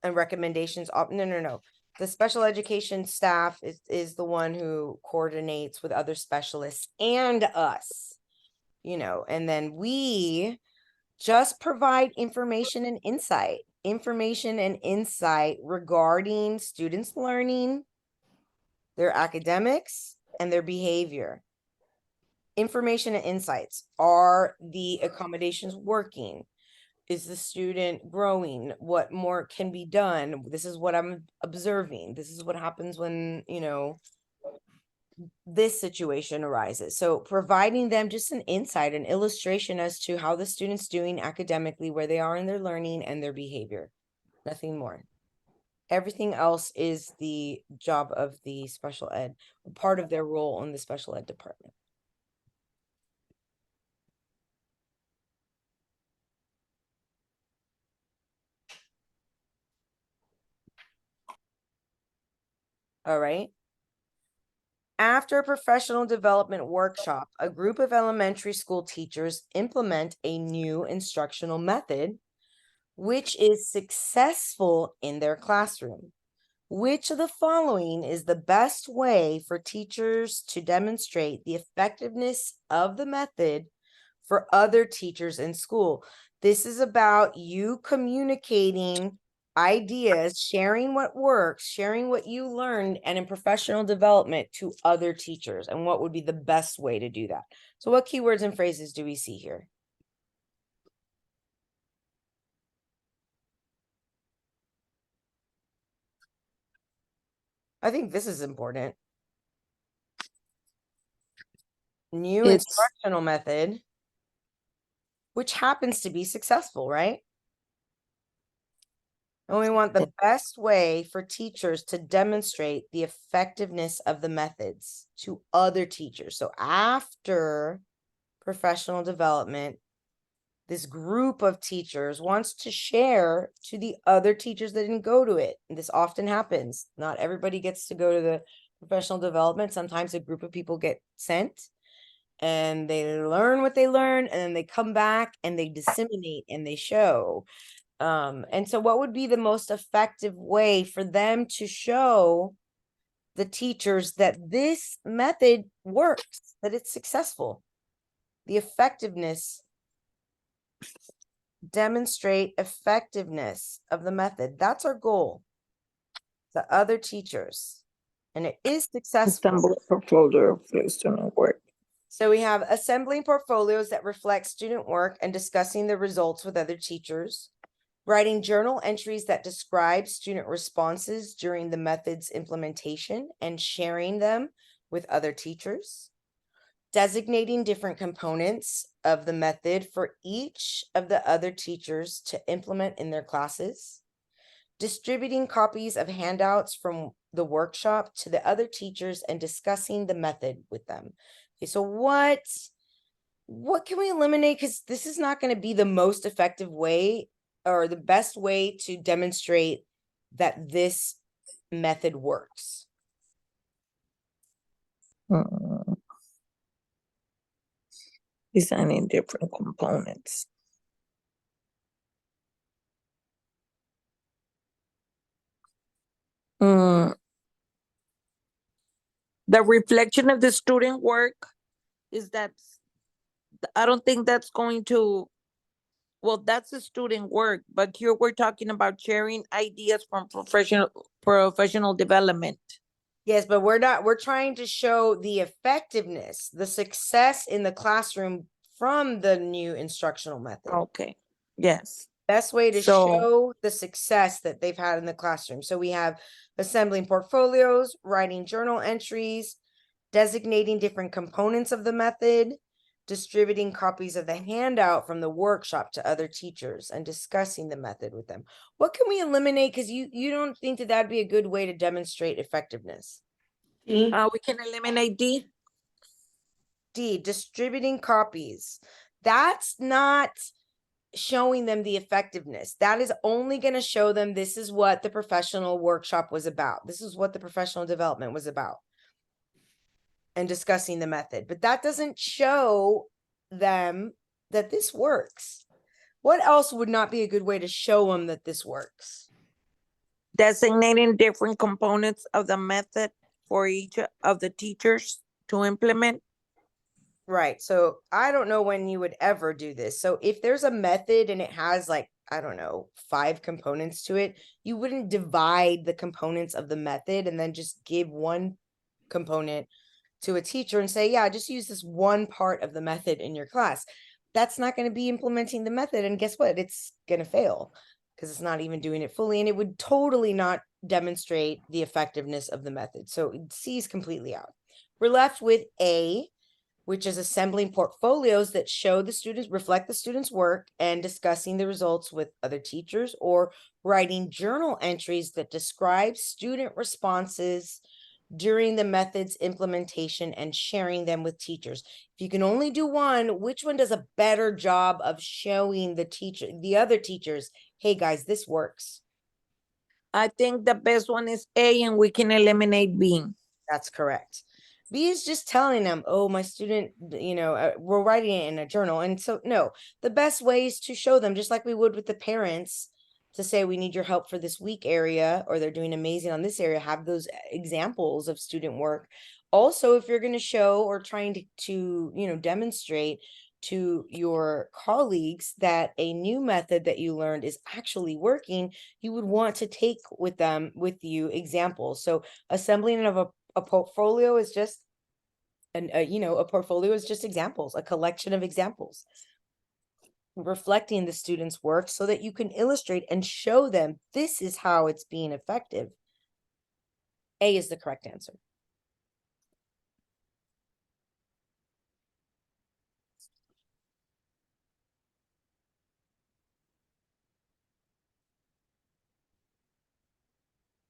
recommendations. No. The special education staff is the one who coordinates with other specialists and us, you know, and then we just provide information and insight information and insight regarding students' learning, their academics, and their behavior. Information and insights. Are the accommodations working? Is the student growing? What more can be done? This is what I'm observing. This is what happens when, this situation arises. So providing them just an insight, an illustration as to how the student's doing academically, where they are in their learning and their behavior. Nothing more. Everything else is the job of the special ed, part of their role in the special ed department. All right. After a professional development workshop, a group of elementary school teachers implement a new instructional method, which is successful in their classroom. Which of the following is the best way for teachers to demonstrate the effectiveness of the method for other teachers in school? This is about you communicating ideas, sharing what works, sharing what you learned, and in professional development to other teachers, and what would be the best way to do that. So what keywords and phrases do we see here? I think this is important. New It's- instructional method, which happens to be successful, right? And we want the best way for teachers to demonstrate the effectiveness of the methods to other teachers. So after professional development, this group of teachers wants to share to the other teachers that didn't go to it. And this often happens. Not everybody gets to go to the professional development. Sometimes a group of people get sent and they learn what they learn, and then they come back and they disseminate and they show. And so what would be the most effective way for them to show the teachers that this method works, that it's successful? The effectiveness, demonstrate effectiveness of the method. That's our goal. The other teachers, and it is successful. Assemble a portfolio for student work. So we have assembling portfolios that reflect student work and discussing the results with other teachers, writing journal entries that describe student responses during the method's implementation and sharing them with other teachers, designating different components of the method for each of the other teachers to implement in their classes, distributing copies of handouts from the workshop to the other teachers and discussing the method with them. Okay, so what can we eliminate? Because this is not going to be the most effective way or the best way to demonstrate that this method works. Designing different components. The reflection of the student work is that I don't think that's going to, well, that's the student work, but here we're talking about sharing ideas from professional development. Yes, but we're trying to show the effectiveness, the success in the classroom from the new instructional method. Okay, yes. Best way to So- show the success that they've had in the classroom. So we have assembling portfolios, writing journal entries, designating different components of the method, distributing copies of the handout from the workshop to other teachers, and discussing the method with them. What can we eliminate? Because you don't think that that'd be a good way to demonstrate effectiveness. D. We can eliminate D. D, distributing copies. That's not showing them the effectiveness. That is only going to show them this is what the professional workshop was about. This is what the professional development was about. And discussing the method. But that doesn't show them that this works. What else would not be a good way to show them that this works? Designating different components of the method for each of the teachers to implement. Right. So I don't know when you would ever do this. So if there's a method and it has like I don't know, 5 components to it, you wouldn't divide the components of the method and then just give one component to a teacher and say, yeah, just use this one part of the method in your class. That's not going to be implementing the method. And guess what? It's going to fail because it's not even doing it fully. And it would totally not demonstrate the effectiveness of the method. So C is completely out. We're left with A, which is assembling portfolios that show the students, reflect the students' work, and discussing the results with other teachers, or writing journal entries that describe student responses during the method's implementation and sharing them with teachers. If you can only do one, which one does a better job of showing the other teachers, hey guys, this works? I think the best one is A, and we can eliminate B. That's correct. B is just telling them, oh, my student, we're writing it in a journal. And so, no, the best way is to show them, just like we would with the parents, to say, we need your help for this weak area, or they're doing amazing on this area, have those examples of student work. Also, if you're going to show or trying to demonstrate to your colleagues that a new method that you learned is actually working, you would want to take with you examples. So assembling of a portfolio is just a portfolio is just examples, a collection of examples reflecting the students' work so that you can illustrate and show them this is how it's being effective. A is the correct answer.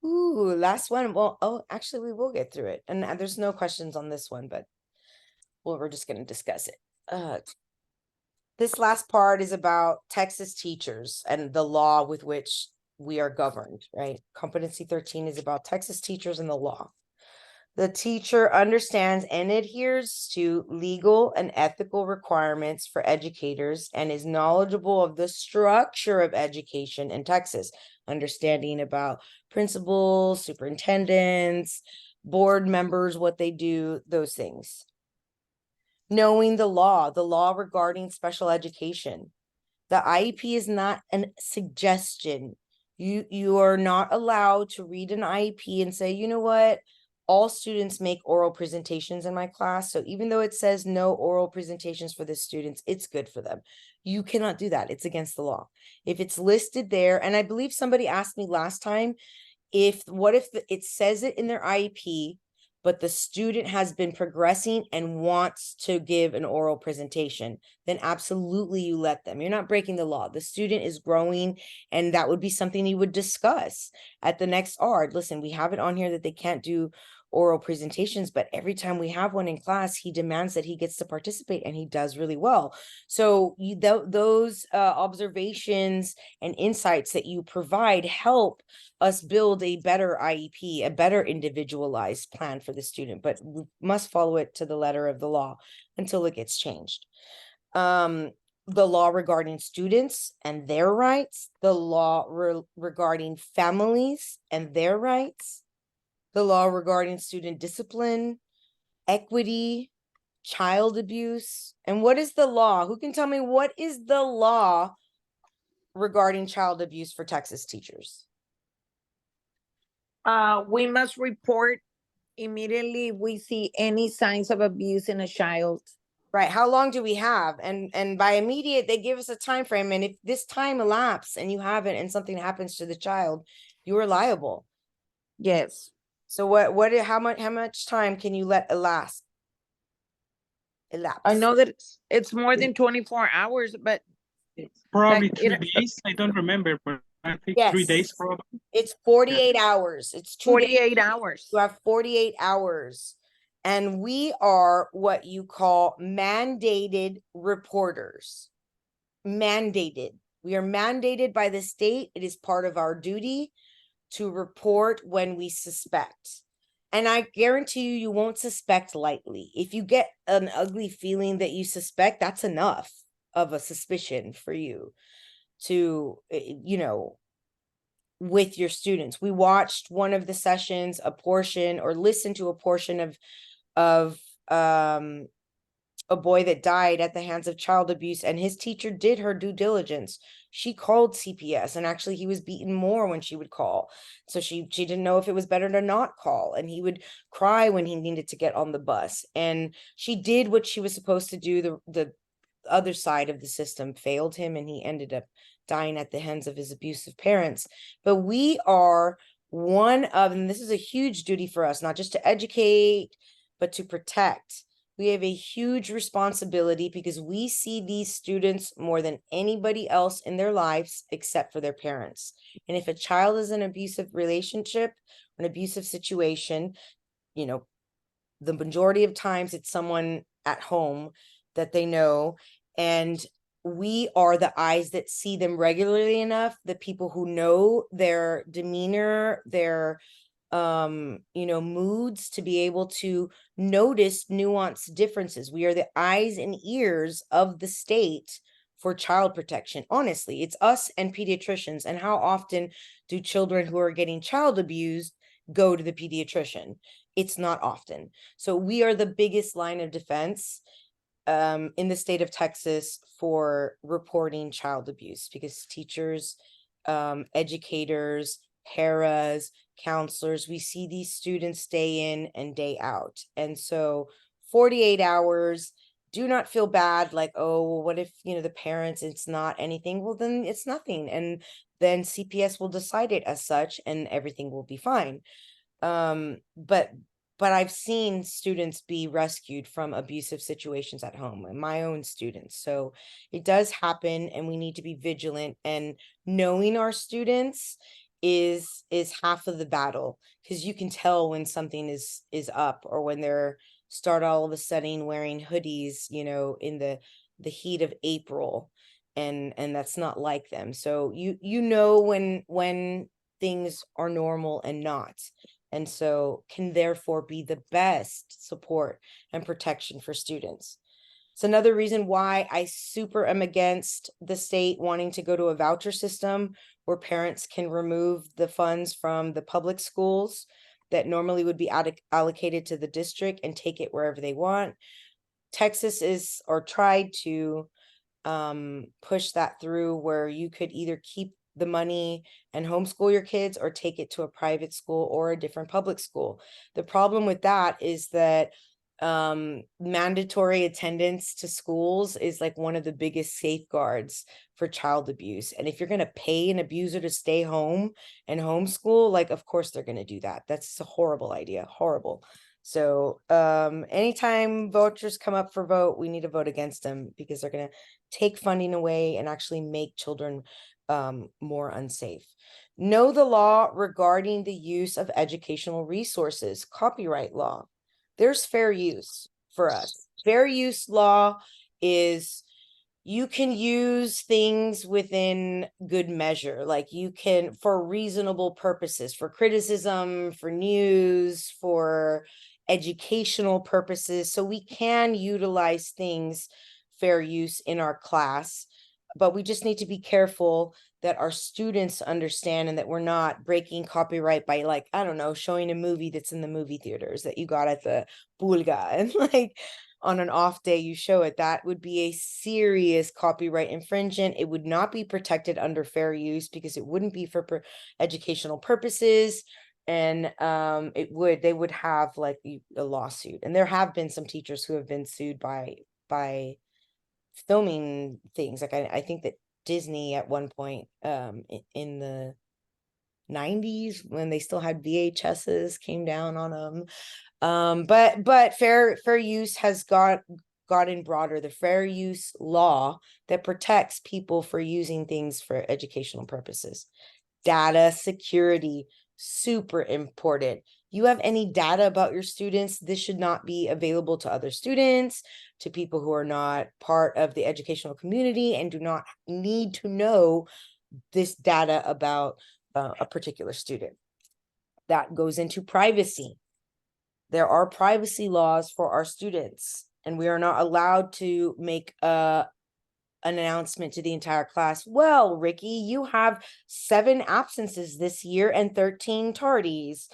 Ooh, last one. Well, actually, we will get through it. And there's no questions on this one, but we're just going to discuss it. This last part is about Texas teachers and the law with which we are governed, right? Competency 13 is about Texas teachers and the law. The teacher understands and adheres to legal and ethical requirements for educators and is knowledgeable of the structure of education in Texas, understanding about principals, superintendents, board members, what they do, those things. Knowing the law regarding special education. The IEP is not a suggestion. You are not allowed to read an IEP and say, you know what? All students make oral presentations in my class. So even though it says no oral presentations for the students, it's good for them. You cannot do that. It's against the law. If it's listed there, and I believe somebody asked me last time, what if it says it in their IEP, but the student has been progressing and wants to give an oral presentation, then absolutely you let them. You're not breaking the law. The student is growing, and that would be something you would discuss at the next ARD. Listen, we have it on here that they can't do oral presentations, but every time we have one in class, he demands that he gets to participate, and he does really well. So those observations and insights that you provide help us build a better IEP, a better individualized plan for the student, but we must follow it to the letter of the law until it gets changed. The law regarding students and their rights, the law regarding families and their rights, the law regarding student discipline, equity, child abuse. And what is the law? Who can tell me what is the law regarding child abuse for Texas teachers? We must report immediately if we see any signs of abuse in a child. Right. How long do we have? And by immediate, they give us a time frame. And if this time elapses and you haven't, and something happens to the child, you are liable. Yes. So how much time can you let elapse? I know that it's more than 24 hours, but Probably like 3 days. I don't remember, but I think Yes. 3 days probably. It's 48 hours. It's 48 hours. You have 48 hours. And we are what you call mandated reporters. Mandated. We are mandated by the state. It is part of our duty to report when we suspect. And I guarantee you won't suspect lightly. If you get an ugly feeling that you suspect, that's enough of a suspicion for you to, with your students. We watched one of the sessions, listened to a portion of a boy that died at the hands of child abuse, and his teacher did her due diligence. She called CPS, and actually he was beaten more when she would call. So she didn't know if it was better to not call, and he would cry when he needed to get on the bus. And she did what she was supposed to do. The other side of the system failed him, and he ended up dying at the hands of his abusive parents. But we are one of, and this is a huge duty for us, not just to educate, but to protect. We have a huge responsibility because we see these students more than anybody else in their lives except for their parents. And if a child is in an abusive relationship, an abusive situation, you know, the majority of times it's someone at home that they know, and we are the eyes that see them regularly enough, the people who know their demeanor, their moods, to be able to notice nuanced differences. We are the eyes and ears of the state for child protection. Honestly, it's us and pediatricians. And how often do children who are getting child abused go to the pediatrician? It's not often. So we are the biggest line of defense in the state of Texas for reporting child abuse, because teachers, educators, paras, counselors, we see these students day in and day out. And so 48 hours, do not feel bad like, oh, well, what if, the parents, it's not anything? Well, then it's nothing. And then CPS will decide it as such, and everything will be fine. But I've seen students be rescued from abusive situations at home, and my own students. So it does happen, and we need to be vigilant, and knowing our students is half of the battle, because you can tell when something is up, or when they're start all of a sudden wearing hoodies, in the heat of April, and that's not like them. So when things are normal and not. And so can therefore be the best support and protection for students. It's another reason why I super am against the state wanting to go to a voucher system where parents can remove the funds from the public schools that normally would be allocated to the district and take it wherever they want. Texas is, or tried to push that through, where you could either keep the money and homeschool your kids, or take it to a private school or a different public school. The problem with that is that mandatory attendance to schools is like one of the biggest safeguards for child abuse. And if you're going to pay an abuser to stay home and homeschool, like, of course they're going to do that. That's a horrible idea. Horrible. So anytime vouchers come up for vote, we need to vote against them, because they're going to take funding away and actually make children more unsafe. Know the law regarding the use of educational resources, copyright law. There's fair use for us. Fair use law is, you can use things within good measure, like you can, for reasonable purposes, for criticism, for news, for educational purposes. So we can utilize things fair use in our class, but we just need to be careful that our students understand, and that we're not breaking copyright by, like, I don't know, showing a movie that's in the movie theaters that you got at the Pulga, and like on an off day you show it. That would be a serious copyright infringement. It would not be protected under fair use, because it wouldn't be for educational purposes. And they would have like a lawsuit. And there have been some teachers who have been sued by filming things. Like I think that Disney at one point in the 90s, when they still had VHSs, came down on them. But fair use has gotten broader. The fair use law that protects people for using things for educational purposes. Data security, super important. You have any data about your students, this should not be available to other students, to people who are not part of the educational community and do not need to know this data about a particular student. That goes into privacy. There are privacy laws for our students, and we are not allowed to make an announcement to the entire class. Well, Ricky, you have 7 absences this year and 13 tardies.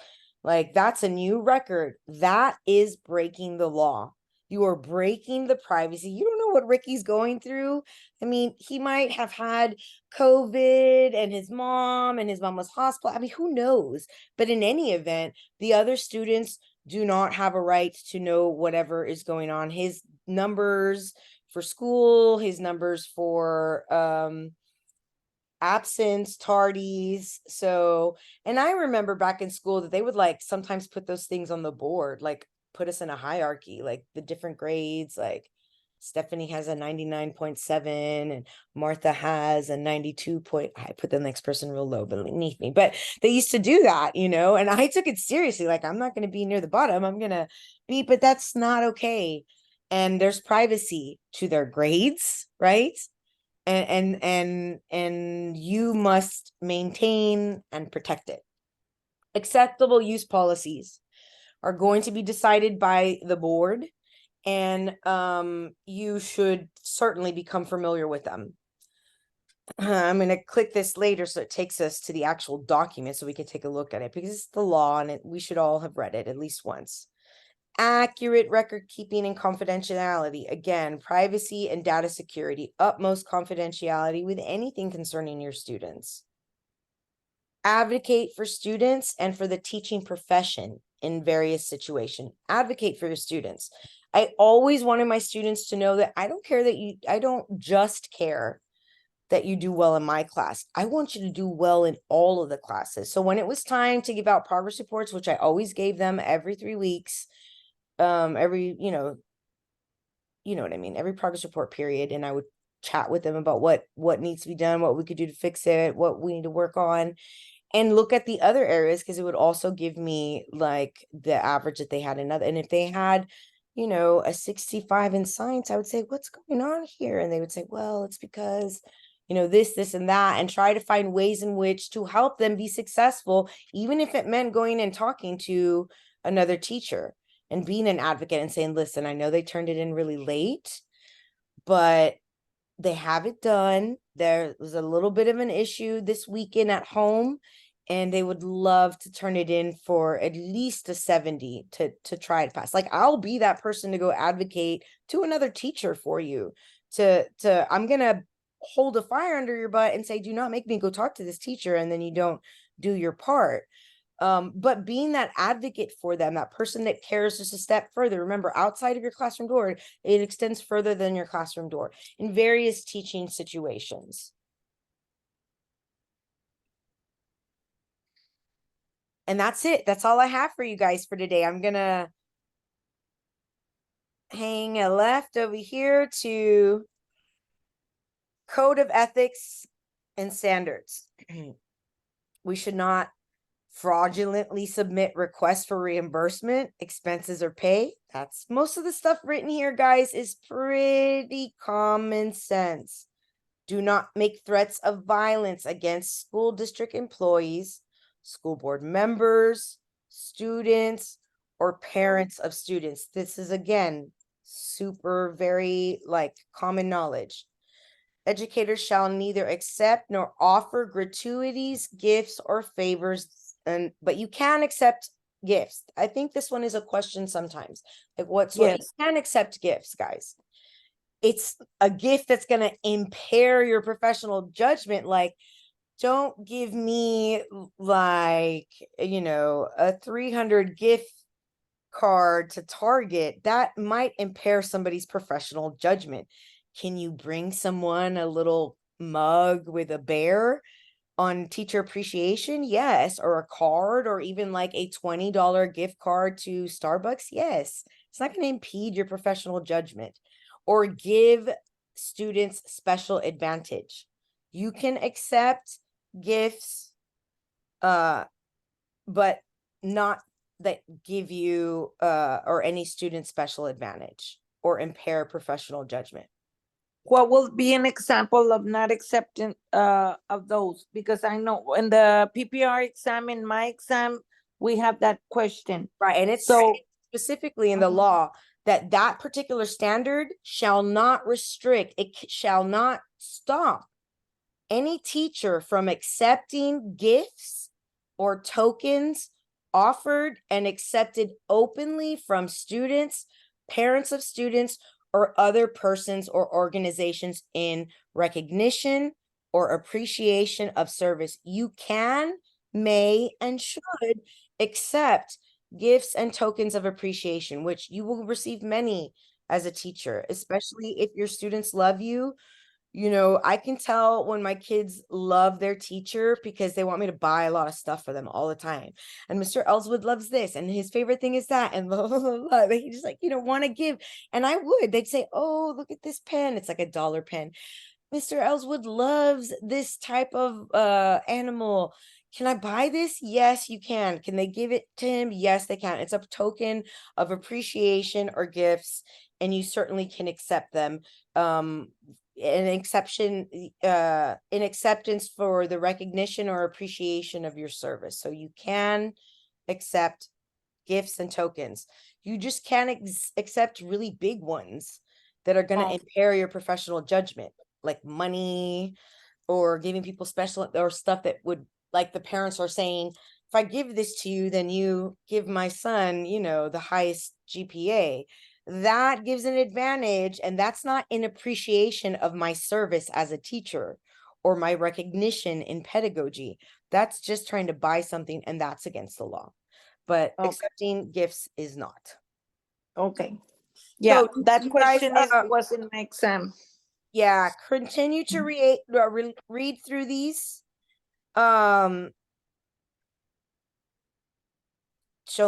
Like, that's a new record. That is breaking the law. You are breaking the privacy. You don't know what Ricky's going through. I mean, he might have had COVID and his mom was hospitalized. I mean, who knows? But in any event, the other students do not have a right to know whatever is going on. His numbers for school, his numbers for absence, tardies. So, and I remember back in school that they would like sometimes put those things on the board, like put us in a hierarchy, like the different grades, like Stephanie has a 99.7 and Martha has a 92 point. I put the next person real low beneath me, but they used to do that, you know, and I took it seriously. Like, I'm not going to be near the bottom. I'm going to be, but that's not okay. And there's privacy to their grades, right? And you must maintain and protect it. Acceptable use policies are going to be decided by the board, and you should certainly become familiar with them. I'm going to click this later so it takes us to the actual document so we can take a look at it, because it's the law and we should all have read it at least once. Accurate record keeping and confidentiality. Again, privacy and data security, utmost confidentiality with anything concerning your students. Advocate for students and for the teaching profession in various situations. Advocate for your students. I always wanted my students to know that I don't care that I don't just care that you do well in my class. I want you to do well in all of the classes. So when it was time to give out progress reports, which I always gave them every 3 weeks, every, you know what I mean, every progress report period, and I would chat with them about what needs to be done, what we could do to fix it, what we need to work on, and look at the other areas, because it would also give me like the average that they had in other. And if they had, a 65 in science, I would say, what's going on here? And they would say, well, it's because this and that, and try to find ways in which to help them be successful, even if it meant going and talking to another teacher and being an advocate and saying, listen, I know they turned it in really late, but they have it done. There was a little bit of an issue this weekend at home, and they would love to turn it in for at least a 70 to try to pass. Like, I'll be that person to go advocate to another teacher for you I'm going to hold a fire under your butt and say, do not make me go talk to this teacher. And then you don't do your part. But being that advocate for them, that person that cares just a step further. Remember, outside of your classroom door, it extends further than your classroom door in various teaching situations. And that's it. That's all I have for you guys for today. I'm going to hang a left over here to Code of Ethics and Standards. We should not fraudulently submit requests for reimbursement, expenses, or pay. That's most of the stuff written here, guys, is pretty common sense. Do not make threats of violence against school district employees, school board members, students, or parents of students. This is, again, super very common knowledge. Educators shall neither accept nor offer gratuities, gifts, or favors, but you can accept gifts. I think this one is a question sometimes. Like, what sort? Yes. You can accept gifts, guys. It's a gift that's going to impair your professional judgment. Like, don't give me a 300 gift card to Target. That might impair somebody's professional judgment. Can you bring someone a little mug with a bear on teacher appreciation? Yes. Or a card, or even like a $20 gift card to Starbucks? Yes. It's not going to impede your professional judgment. Or give students special advantage. You can accept gifts, but not that give you or any student special advantage or impair professional judgment. What will be an example of not accepting of those? Because I know in the PPR exam, in my exam, we have that question. Right. And it's So specifically in the law that particular standard shall not restrict, it shall not stop any teacher from accepting gifts or tokens offered and accepted openly from students, parents of students, or other persons or organizations in recognition or appreciation of service. You can, may, and should accept gifts and tokens of appreciation, which you will receive many as a teacher, especially if your students love you. You know, I can tell when my kids love their teacher because they want me to buy a lot of stuff for them all the time. And Mr. Ellswood loves this, and his favorite thing is that, and blah, blah, blah, blah. They just like, want to give. And I would, they'd say, oh, look at this pen. It's like a $1 pen. Mr. Ellswood loves this type of animal. Can I buy this? Yes, you can. Can they give it to him? Yes, they can. It's a token of appreciation or gifts, and you certainly can accept them. An exception, in acceptance for the recognition or appreciation of your service. So you can accept gifts and tokens. You just can't accept really big ones that are going to impair your professional judgment, like money or giving people special or stuff that would, like the parents are saying, if I give this to you, then you give my son, the highest GPA. That gives an advantage, and that's not in appreciation of my service as a teacher or my recognition in pedagogy. That's just trying to buy something, and that's against the law. But accepting gifts is not. Okay. Yeah, So that you question guys, was in my exam. yeah, continue to read through these. Shall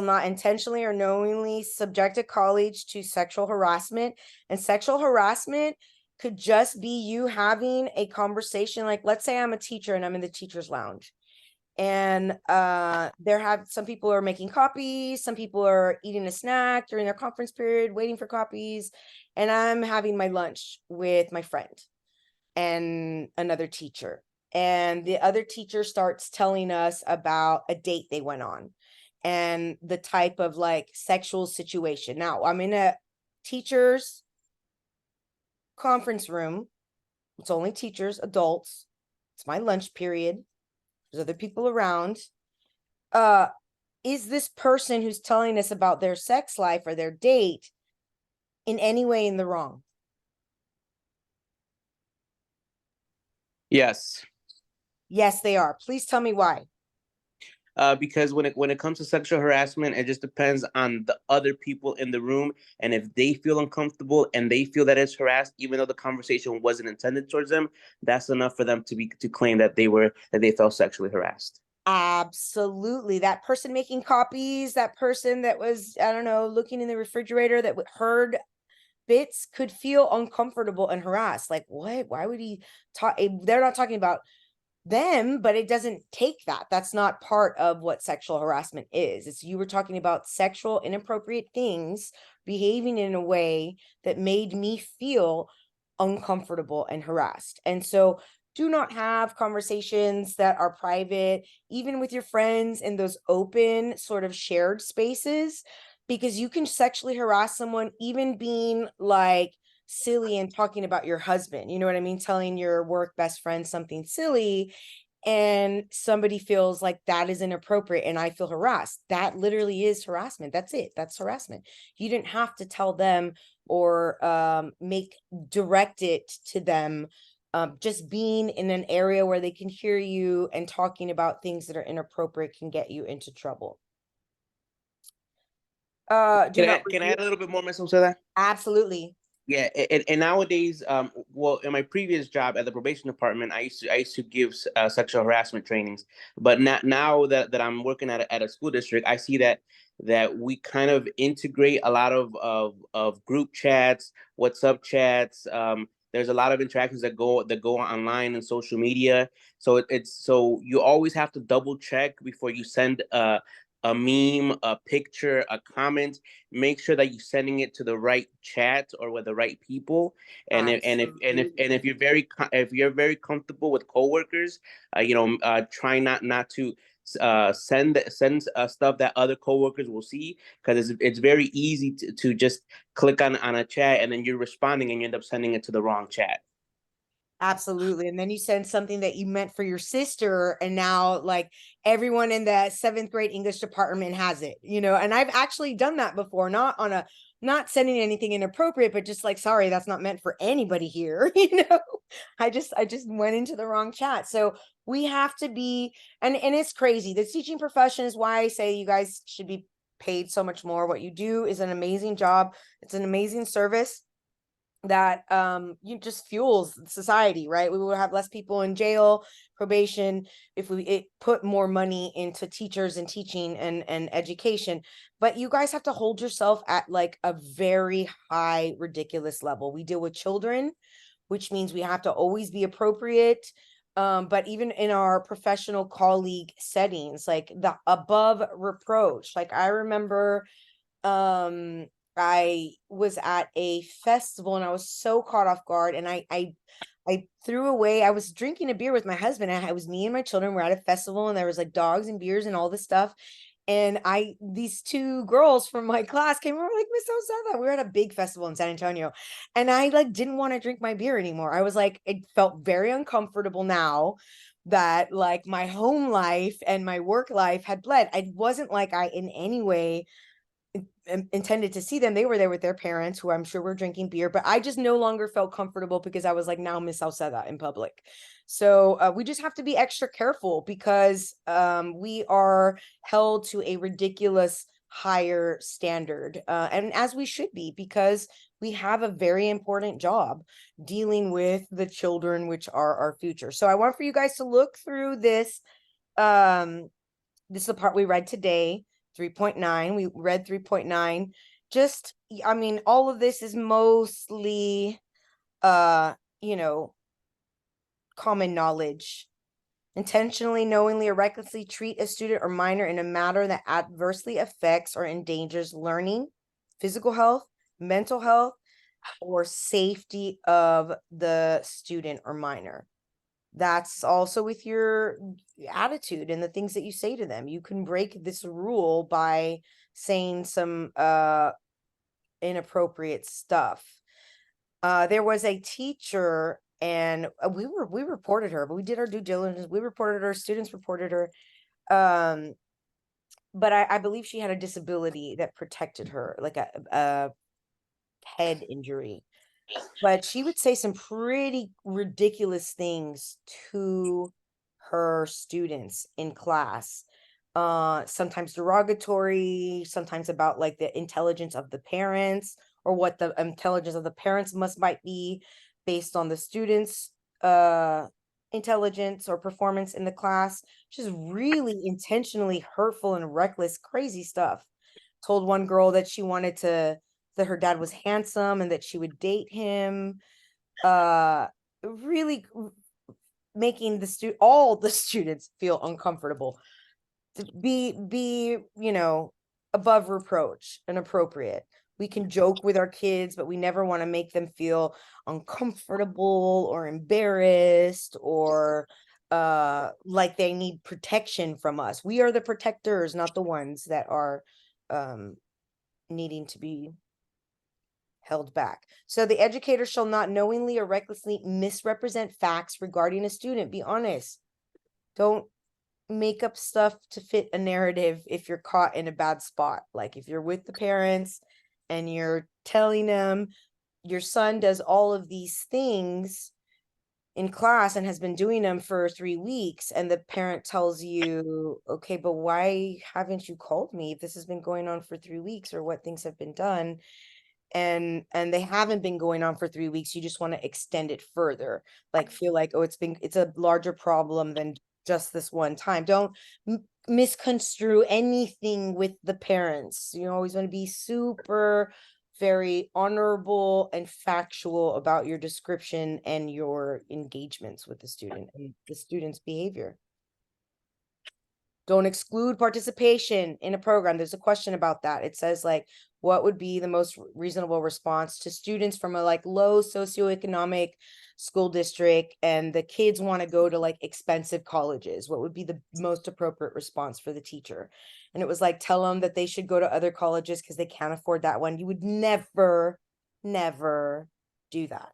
not intentionally or knowingly subject a colleague to sexual harassment. And sexual harassment could just be you having a conversation. Like, let's say I'm a teacher and I'm in the teacher's lounge, and some people are making copies, some people are eating a snack during their conference period, waiting for copies, and I'm having my lunch with my friend and another teacher. And the other teacher starts telling us about a date they went on and the type of like sexual situation. Now, I'm in a teacher's conference room. It's only teachers, adults. It's my lunch period. There's other people around. Is this person who's telling us about their sex life or their date in any way in the wrong? Yes. Yes, they are. Please tell me why. Because when it comes to sexual harassment, it just depends on the other people in the room, and if they feel uncomfortable and they feel that it's harassed, even though the conversation wasn't intended towards them, that's enough for them to claim that they felt sexually harassed. Absolutely. That person making copies, that person that was, I don't know, looking in the refrigerator that heard bits could feel uncomfortable and harassed. Like, what? Why would he talk? They're not talking about them, but it doesn't take that. That's not part of what sexual harassment is. It's you were talking about sexual inappropriate things, behaving in a way that made me feel uncomfortable and harassed. And so do not have conversations that are private, even with your friends in those open sort of shared spaces, because you can sexually harass someone, even being like silly and talking about your husband, you know what I mean? Telling your work best friend something silly, and somebody feels like that is inappropriate and I feel harassed. That literally is harassment. That's it. That's harassment. You didn't have to tell them or direct it to them. Just being in an area where they can hear you and talking about things that are inappropriate can get you into trouble. Can I add a little bit more, Ms. Sauceda? Absolutely. Yeah, and nowadays, well, in my previous job at the probation department, I used to give sexual harassment trainings. But now that I'm working at a school district, I see that we kind of integrate a lot of group chats, WhatsApp chats. There's a lot of interactions that go online and social media. So so you always have to double check before you send a meme, a picture, a comment. Make sure that you're sending it to the right chat or with the right people. And if you're very comfortable with coworkers, try not to send stuff that other coworkers will see, because it's very easy to just click on a chat and then you're responding and you end up sending it to the wrong chat. Absolutely. And then you send something that you meant for your sister, and now like everyone in the 7th grade English department has it, and I've actually done that before, not not sending anything inappropriate, but just like, sorry, that's not meant for anybody here. You know, I just went into the wrong chat. So we have to be, and it's crazy. The teaching profession is why I say you guys should be paid so much more. What you do is an amazing job. It's an amazing service that you just fuels society, right? We will have less people in jail, probation, if we put more money into teachers and teaching and education. But you guys have to hold yourself at like a very high, ridiculous level. We deal with children, which means we have to always be appropriate. But even in our professional colleague settings, like the above reproach, like I remember I was at a festival and I was so caught off guard, and I threw away, I was drinking a beer with my husband, and I was me and my children were at a festival, and there was like dogs and beers and all this stuff. And these two girls from my class came over like, Miss Sauceda, we were at a big festival in San Antonio, and I like didn't want to drink my beer anymore. I was like, it felt very uncomfortable now that like my home life and my work life had bled. It wasn't like I in any way intended to see them. They were there with their parents, who I'm sure were drinking beer, but I just no longer felt comfortable because I was like, now Miss Sauceda in public. So we just have to be extra careful because we are held to a ridiculous higher standard, and as we should be, because we have a very important job dealing with the children, which are our future. So I want for you guys to look through this. This is the part we read today, 3.9. We read 3.9. Just, I mean, all of this is mostly, you know, common knowledge. Intentionally, knowingly, or recklessly treat a student or minor in a manner that adversely affects or endangers learning, physical health, mental health, or safety of the student or minor. That's also with your attitude and the things that you say to them. You can break this rule by saying some inappropriate stuff. There was a teacher, and we reported her, but we did our due diligence. We reported her, students reported her. But I believe she had a disability that protected her, like a head injury. But she would say some pretty ridiculous things to her students in class. Sometimes derogatory, sometimes about like the intelligence of the parents, or what the intelligence of the parents might be based on the students' intelligence or performance in the class. Just really intentionally hurtful and reckless, crazy stuff. Told one girl that she wanted to, that her dad was handsome and that she would date him. Really making all the students feel uncomfortable. To be, you know, above reproach and appropriate. We can joke with our kids, but we never want to make them feel uncomfortable or embarrassed or like they need protection from us. We are the protectors, not the ones that are needing to be held back. So the educator shall not knowingly or recklessly misrepresent facts regarding a student. Be honest. Don't make up stuff to fit a narrative if you're caught in a bad spot. Like if you're with the parents and you're telling them your son does all of these things in class and has been doing them for 3 weeks, and the parent tells you, okay, but why haven't you called me if this has been going on for 3 weeks, or what things have been done? And they haven't been going on for 3 weeks. You just want to extend it further, like feel like, oh, it's a larger problem than just this one time. Don't misconstrue anything with the parents. You always want to be super very honorable and factual about your description and your engagements with the student and the student's behavior. Don't exclude participation in a program. There's a question about that. It says like, what would be the most reasonable response to students from a like low socioeconomic school district, and the kids want to go to like expensive colleges? What would be the most appropriate response for the teacher? And it was like, tell them that they should go to other colleges because they can't afford that one. You would never, never do that.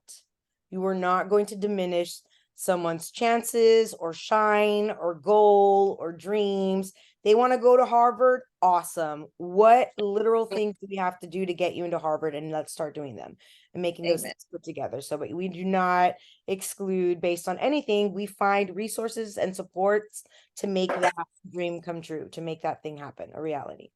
You are not going to diminish someone's chances or shine or goal or dreams. They want to go to Harvard, awesome. What literal things do we have to do to get you into Harvard? And let's start doing them and making those Amen. things put together. So we do not exclude based on anything. We find resources and supports to make that dream come true, to make that thing happen, a reality.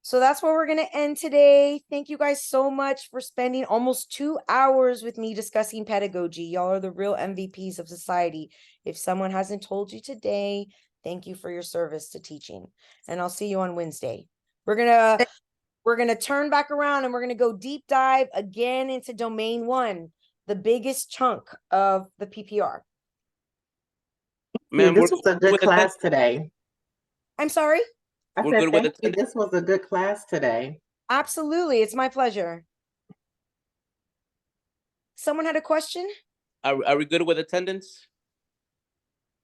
So that's where we're going to end today. Thank you guys so much for spending almost 2 hours with me discussing pedagogy. Y'all are the real MVPs of society. If someone hasn't told you today, thank you for your service to teaching. And I'll see you on Wednesday. We're going to turn back around and we're going to go deep dive again into domain 1, the biggest chunk of the PPR. Ma'am, This we're was a good with class today. I'm sorry? I We're said, good with thank you. attendance? This was a good class today. Absolutely. It's my pleasure. Someone had a question? Are we good with attendance?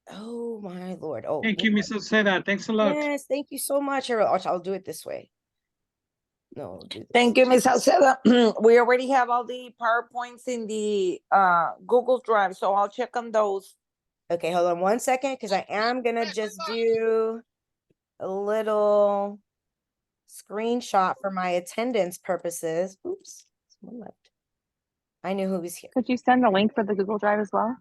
Oh my Lord. Oh, Thank you, Ms. Sauceda. Thanks a lot. yes, thank you so much. Here, I'll do it this way. No, do this. Thank you, Ms. Sauceda. We already have all the PowerPoints in the Google Drive, so I'll check on those. Okay, hold on 1 second, because I am gonna just do a little screenshot for my attendance purposes. Oops, someone left. I knew who was here. Could you send the link for the Google Drive as well?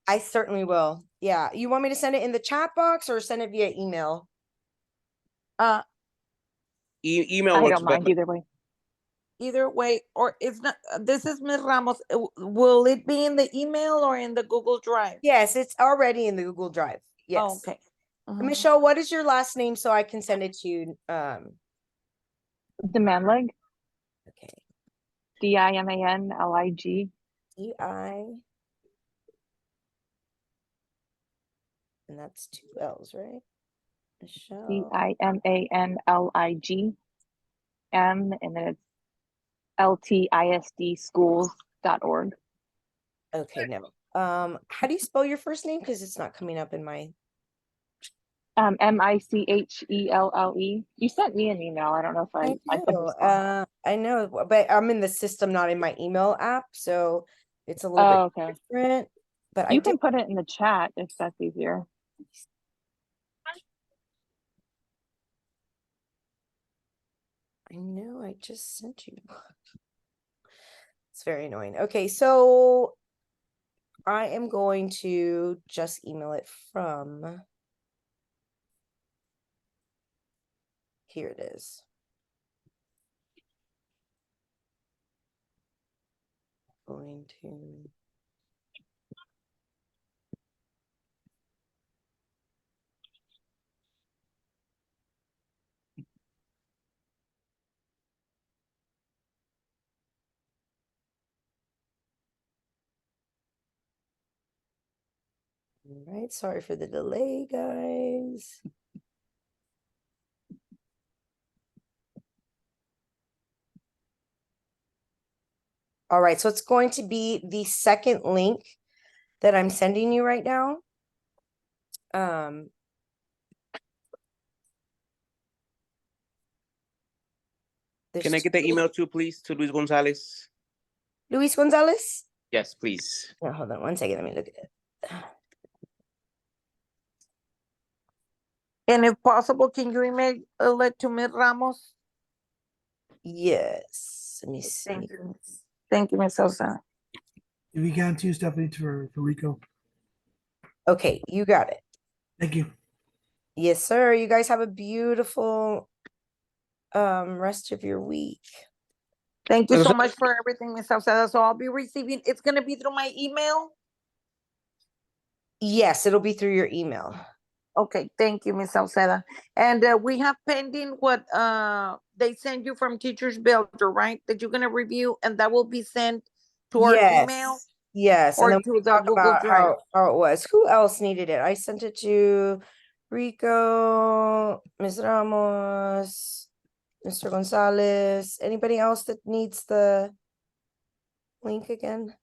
I certainly will. Yeah, you want me to send it in the chat box or send it via email? Email I works don't mind better. either way. Either way, or it's not, this is Ms. Ramos. Will it be in the email or in the Google Drive? Yes, it's already in the Google Drive. Yes. Oh, okay. Mhm. Michelle, what is your last name so I can send it to you? Demand leg, Okay. DIMANLIG. EI. And that's 2 L's, right? Michelle. DIMANLIG. And then it's LTISDschools.org. Okay, no. How do you spell your first name? Because it's not coming up in my. MICHELLE. You sent me an email. I don't know if I could respond. I know, but I'm in the system, not in my email app, so it's a little Oh, bit okay. different. But You can put it in the chat if that's easier. I know I just sent you. It's very annoying. Okay, so I am going to just email it from. Here it is. Going to. All right, sorry for the delay, guys. All right, so it's going to be the second link that I'm sending you right now. Can I get the email too, please, to Luis Gonzalez? Luis Gonzalez? Yes, please. No, hold on 1 second. Let me look at it. And if possible, can you email it to Ms. Ramos? Yes. Let me see. Thank you. Thank you, Ms. Sosa. If you can too, Stephanie, for Rico. Okay, you got it. Thank you. Yes, sir. You guys have a beautiful rest of your week. Thank you so much for everything, Ms. Sauceda. So I'll be receiving, it's gonna be through my email? Yes, it'll be through your email. Okay, thank you, Ms. Sauceda. And we have pending what they send you from Teachers Builder, right? That you're gonna review and that will be sent to our email Yes, or and then to we the talk Google about Drive. how it was. Who else needed it? I sent it to Rico, Ms. Ramos, Mr. Gonzalez. Anybody else that needs the link again?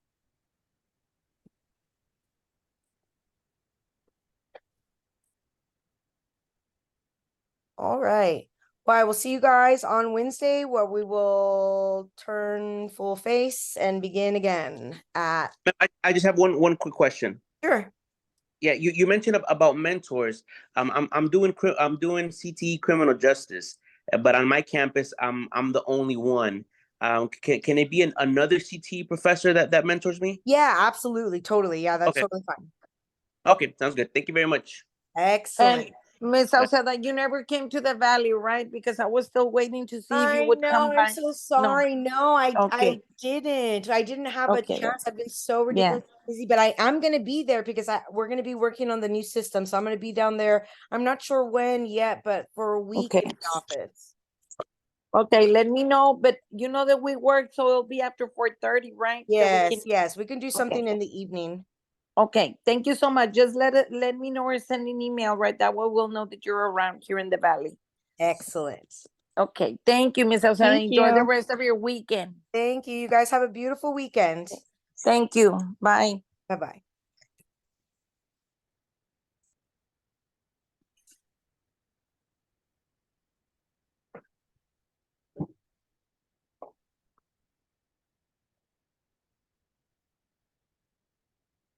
All right. Well, I will see you guys on Wednesday where we will turn full face and begin again at. I just have one quick question. Sure. Yeah, you mentioned about mentors. I'm doing CTE criminal justice. but on my campus, I'm the only one. Can it be another CTE professor that mentors me? Yeah, absolutely. Totally. Yeah, that's Okay. totally fine. Okay, sounds good. Thank you very much. Excellent. And Ms. Sauceda, you never came to the valley, right? Because I was still waiting to see if you I would know, come I'm by. so sorry. No, I Okay. didn't. I didn't have a Okay. chance. I've been so Yeah. ridiculously busy, but I'm gonna be there because we're gonna be working on the new system. So I'm gonna be down there. I'm not sure when yet, but for a week Okay. in the office. Okay, let me know, but you know that we work, so it'll be after 4:30, right? That we Yes, we can do something in the evening. Okay, thank you so much. Just let me know or send an email, right? That way we'll know that you're around here in the valley. Excellent. Okay, thank you, Ms. Sauceda. Thank Enjoy the you. rest of your weekend. Thank you. You guys have a beautiful weekend. Thank you. Bye. Bye-bye.